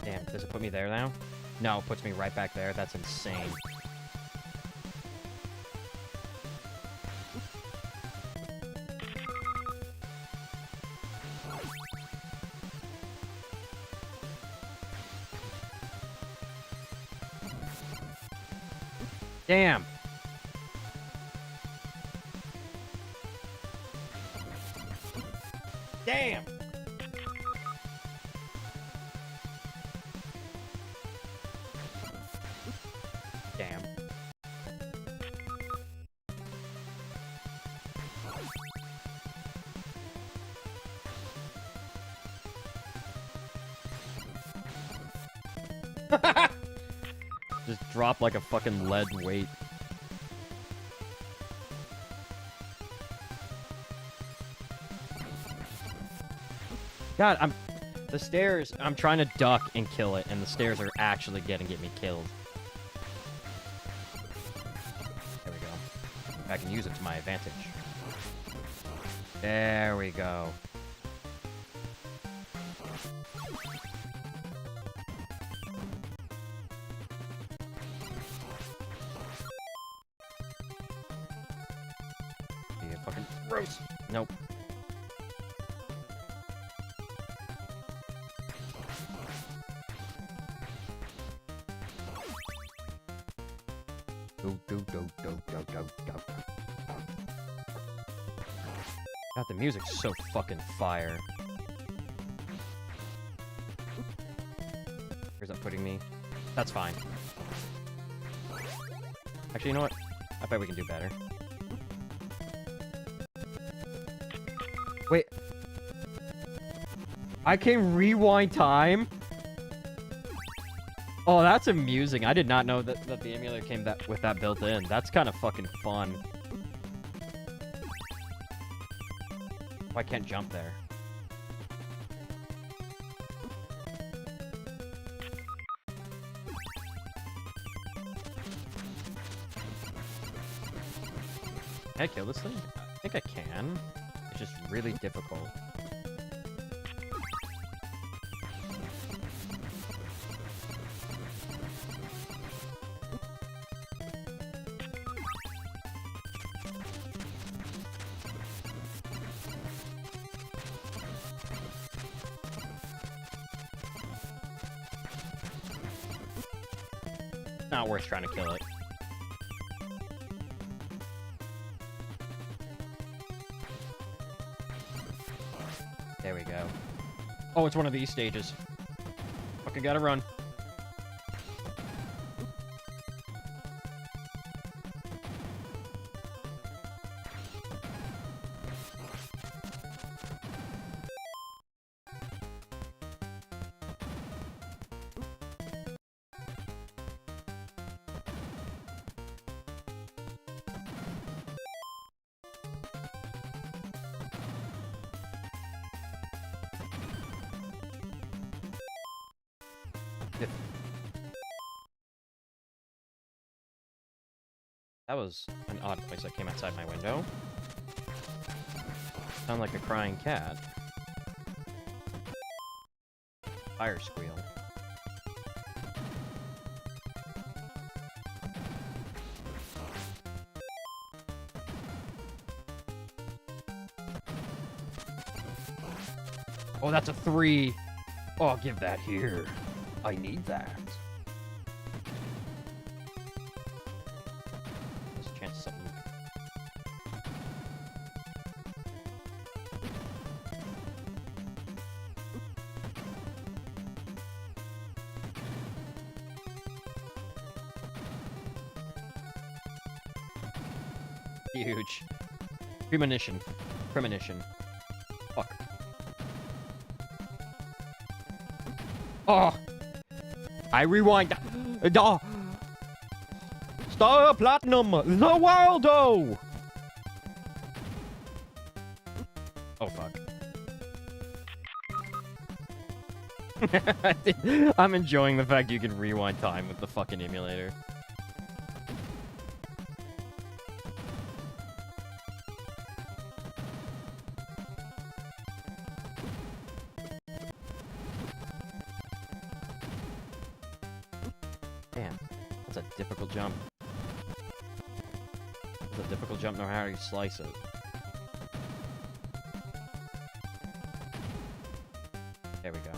Damn, does it put me there now? No, it puts me right back there. That's insane. Damn. Damn. Damn. Just drop like a fucking lead weight. God, the stairs, I'm trying to duck and kill it, and the stairs are actually getting me killed. There we go. I can use it to my advantage. There we go. Yeah, fucking gross. Nope. Go. God, the music's so fucking fire. Where's that putting me? That's fine. Actually, you know what? I bet we can do better. Wait. I can rewind time? Oh, that's amusing. I did not know that the emulator came with that built in. That's kind of fucking fun. Oh, I can't jump there. Can I kill this thing? I think I can. It's just really difficult. Not worth trying to kill it. There we go. Oh, it's one of these stages. Fucking gotta run. That was an odd noise that came outside my window. Sound like a crying cat. Fire squeal. Oh, that's a 3. Oh, I'll give that here. I need that. There's a chance of something. Huge. Premonition. Premonition. Fuck. Oh! I rewind. Star Platinum! The Wildo! Oh, fuck. I'm enjoying the fact you can rewind time with the fucking emulator. Damn, that's a difficult jump. That's a difficult jump no matter how you slice it. There we go.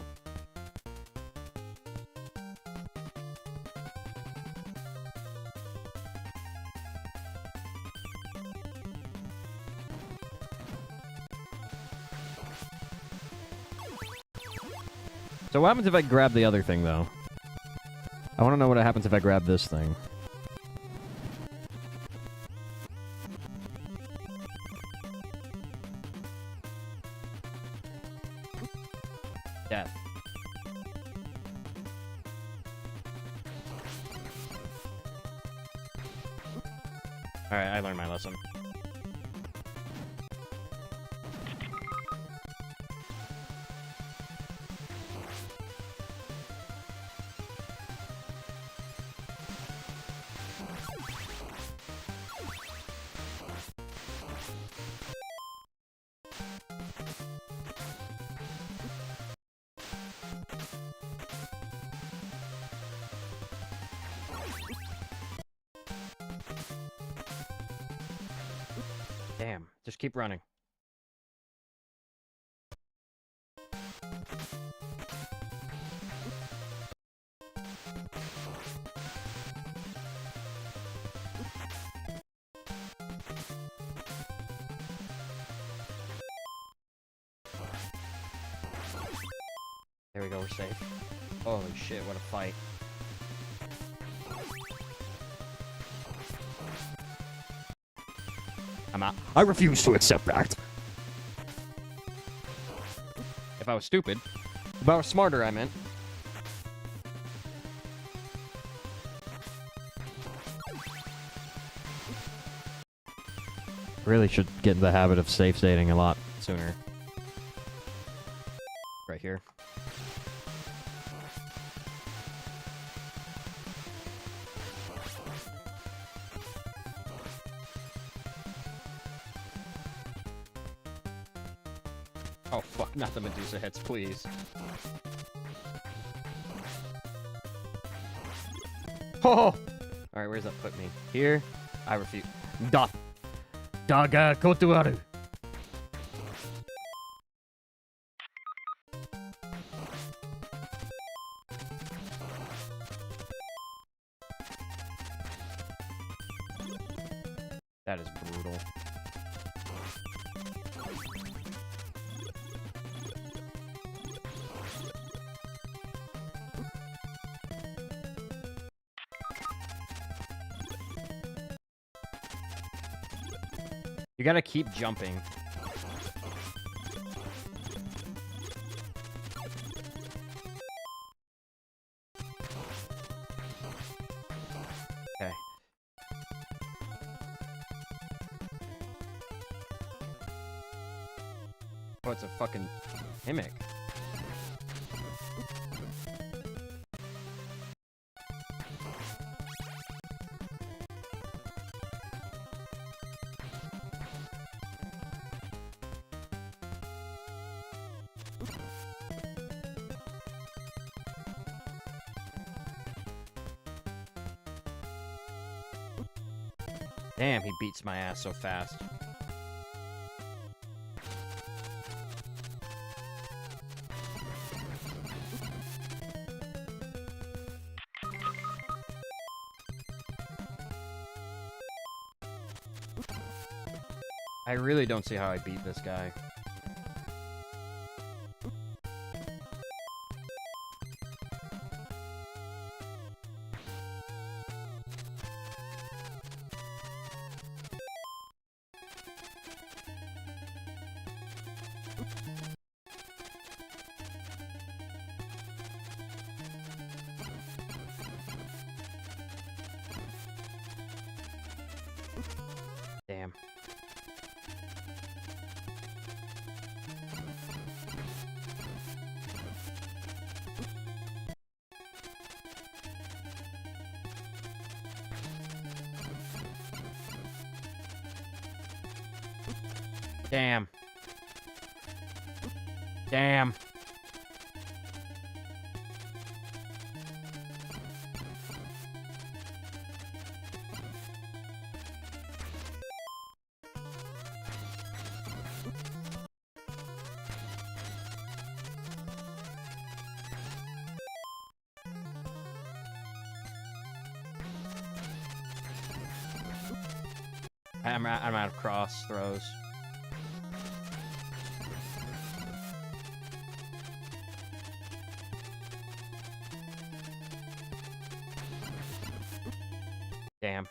So what happens if I grab the other thing, though? I want to know what happens if I grab this thing. Death. Alright, I learned my lesson. Damn. Just keep running. There we go, we're safe. Holy shit, what a fight. I'm out. I refuse to accept that. If I was stupid. If I was smarter, I meant. Really should get in the habit of safe stating a lot sooner. Right here. Oh fuck, not the Medusa hits, please. Oh! Alright, where's that put me? Here? I refuse. Daga kotuaru. That is brutal. You gotta keep jumping. Okay. Oh, it's a fucking mimic. Damn, he beats my ass so fast. I really don't see how I beat this guy. Damn. Damn. Damn. I'm out of cross throws. Damn.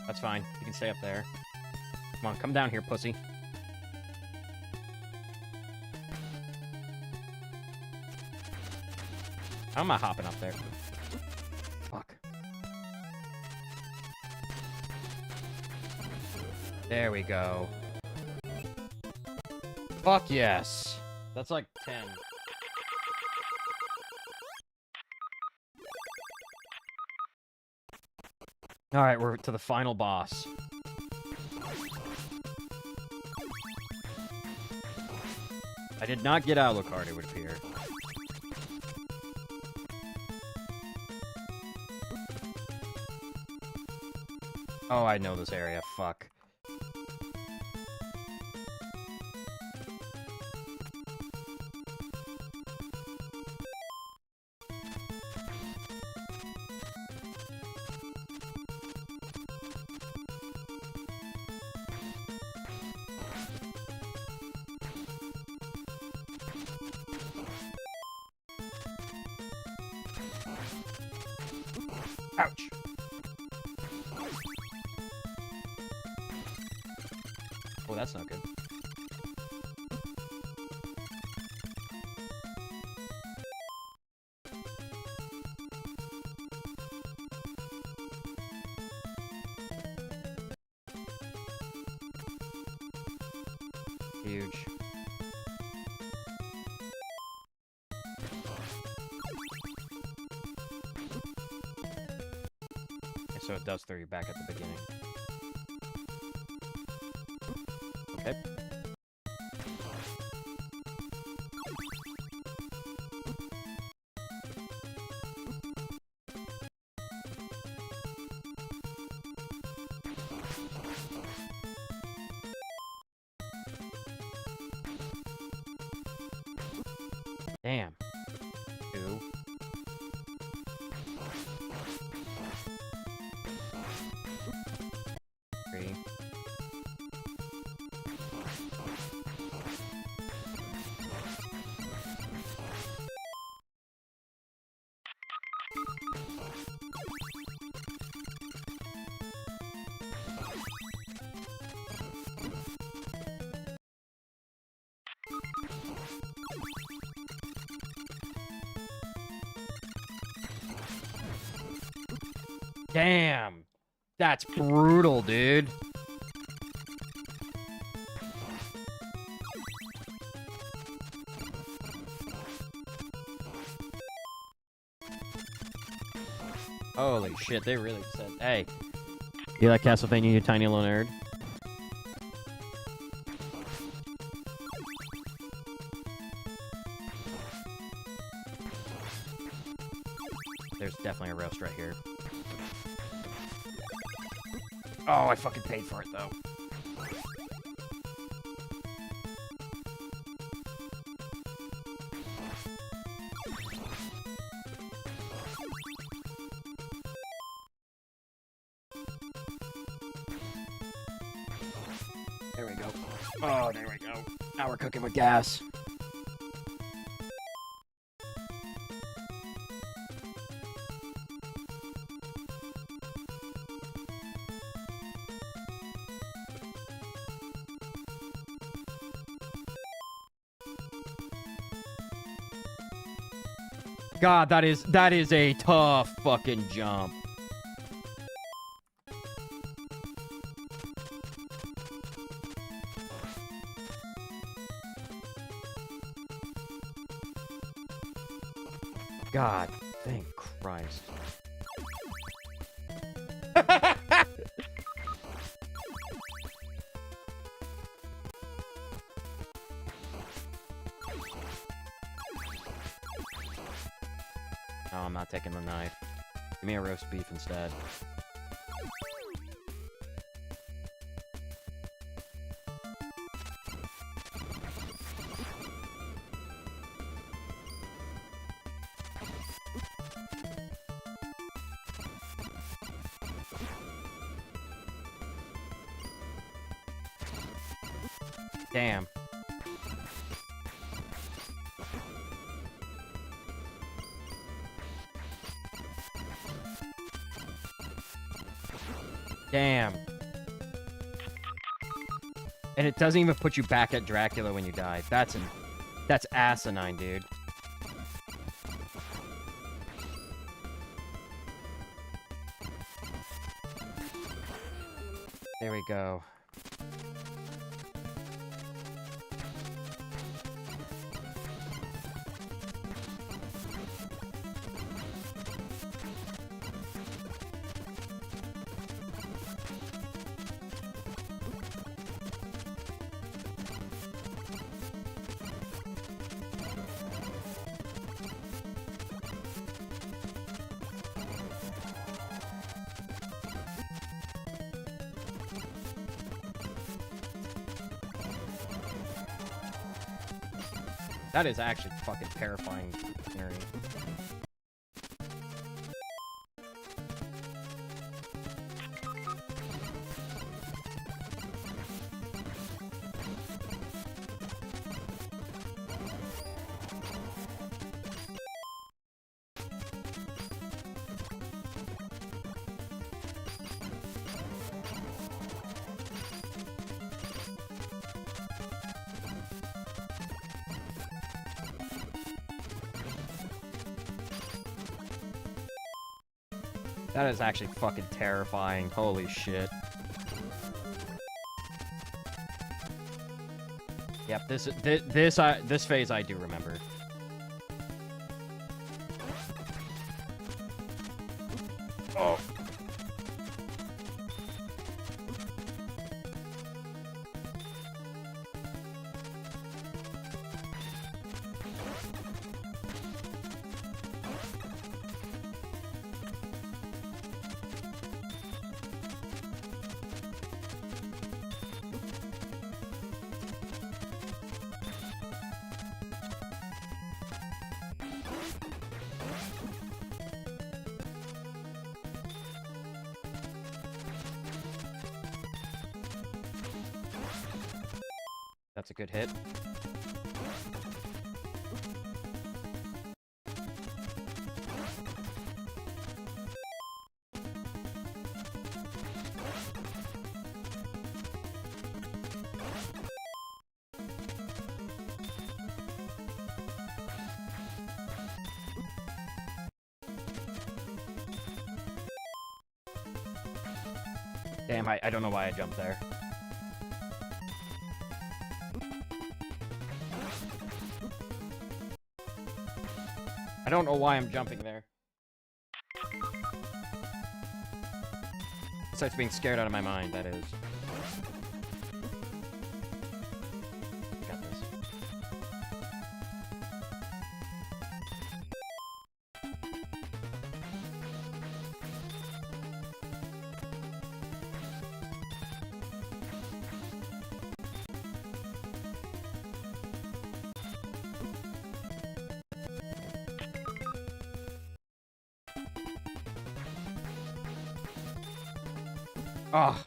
That's fine. You can stay up there. Come on, come down here, pussy. How am I hopping up there? Fuck. There we go. Fuck yes. That's like 10. Alright, we're to the final boss. I did not get Alucard, it would appear. Oh, I know this area. Fuck. Ouch. Oh, that's not good. Huge. Okay, so it does throw you back at the beginning. Okay. Damn. 2. 3. Damn. That's brutal, dude. Holy shit, they really said, hey. You like Castlevania, you tiny little nerd? There's definitely a roast right here. Oh, I fucking paid for it, though. There we go. Oh, there we go. Now we're cooking with gas. God, that is a tough fucking jump. God, thank Christ. Oh, I'm not taking the knife. Give me a roast beef instead. Damn. Damn. And it doesn't even put you back at Dracula when you die. That's asinine, dude. There we go. That is actually fucking terrifying scenery. That is actually fucking terrifying. Holy shit. Yep, this phase I do remember. Oh. That's a good hit. Damn, I don't know why I jumped there. I don't know why I'm jumping there. Besides being scared out of my mind, that is. Got this. Oh.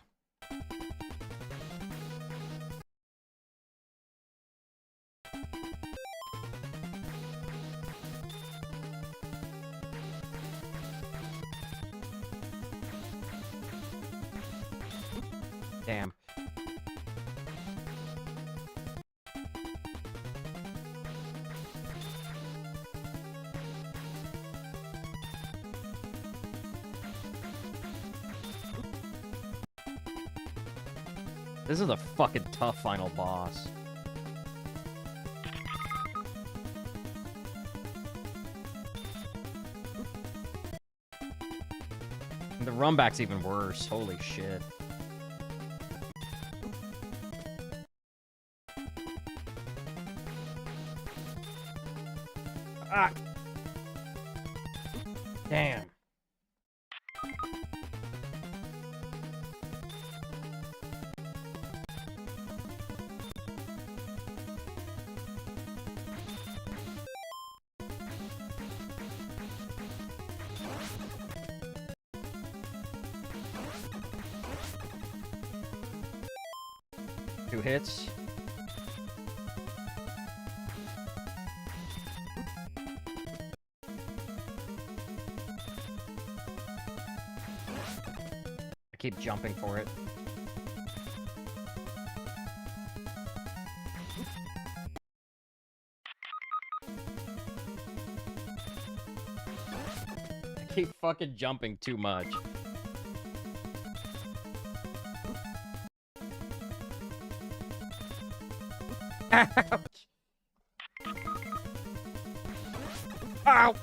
Damn. This is a fucking tough final boss. And the run back's even worse. Holy shit. Ah! Damn. Two hits. I keep jumping for it. I keep fucking jumping too much. Ouch! Ow!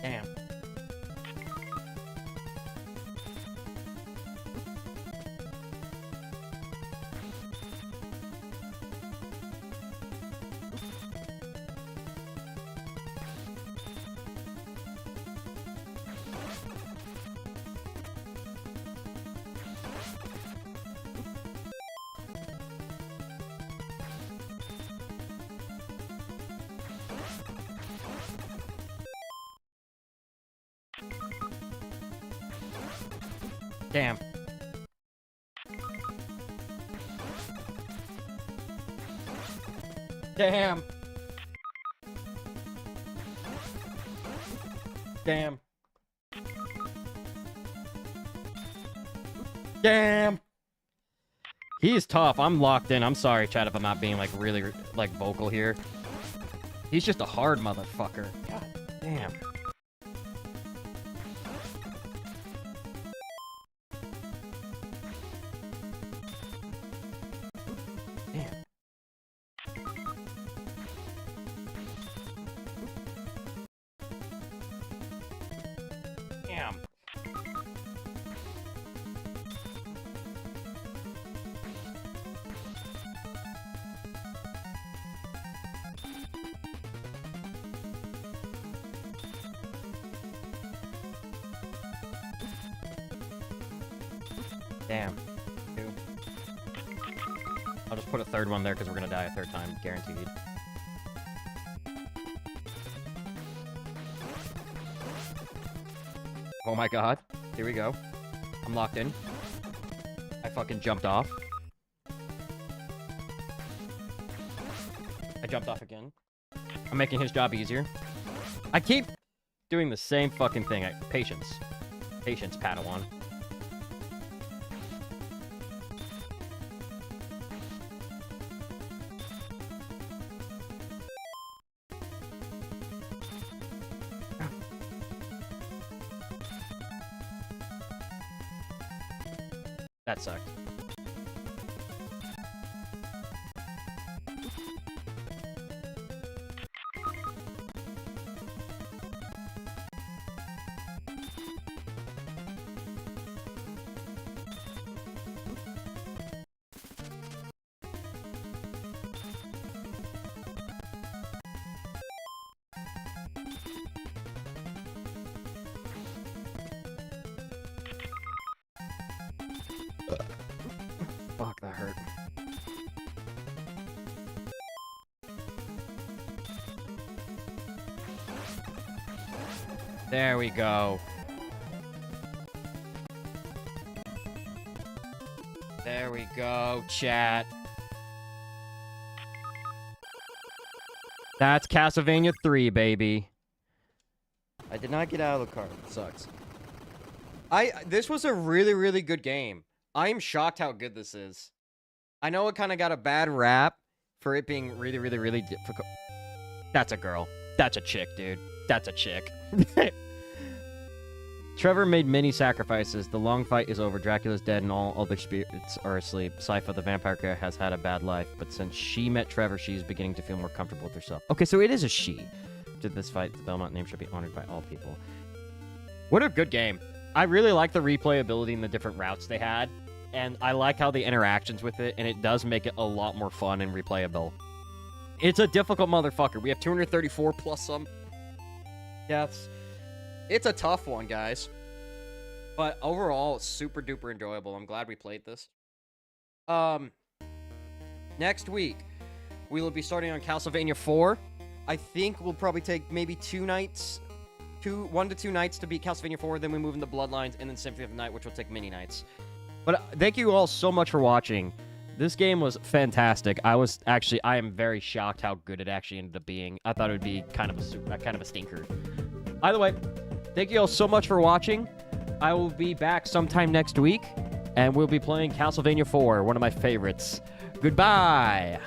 Damn. Damn. Damn. Damn. Damn. He is tough. I'm locked in. I'm sorry, Chad, if I'm not being, like, really, like, vocal here. He's just a hard motherfucker. God damn. Damn. Damn. Damn. Two. I'll just put a third one there because we're gonna die a third time, guaranteed. Oh my god. Here we go. I'm locked in. I fucking jumped off. I jumped off again. I'm making his job easier. I keep doing the same fucking thing. Patience. Patience, Padawan. That sucked. Fuck, that hurt. There we go. There we go, chat. That's Castlevania III, baby. I did not get out of the car. It sucks. This was a really, really good game. I am shocked how good this is. I know it kind of got a bad rap for it being really, really, really difficult. That's a girl. That's a chick, dude. That's a chick. Trevor made many sacrifices. The long fight is over. Dracula's dead and all other spirits are asleep. Sypha, the vampire girl, has had a bad life, but since she met Trevor, she's beginning to feel more comfortable with herself. Okay, so it is a she. Did this fight, the Belmont name should be honored by all people. What a good game. I really like the replayability and the different routes they had, and I like how the interactions with it, and it does make it a lot more fun and replayable. It's a difficult motherfucker. We have 234 plus some deaths. It's a tough one, guys. But overall, it's super duper enjoyable. I'm glad we played this. Next week, we will be starting on Castlevania 4. I think we'll probably take maybe 2 nights. 1 to 2 nights to beat Castlevania 4, then we move into Bloodlines, and then Symphony of the Night, which will take many nights. But thank you all so much for watching. This game was fantastic. I am very shocked how good it actually ended up being. I thought it would be kind of a stinker. Either way, thank you all so much for watching. I will be back sometime next week, and we'll be playing Castlevania 4, one of my favorites. Goodbye!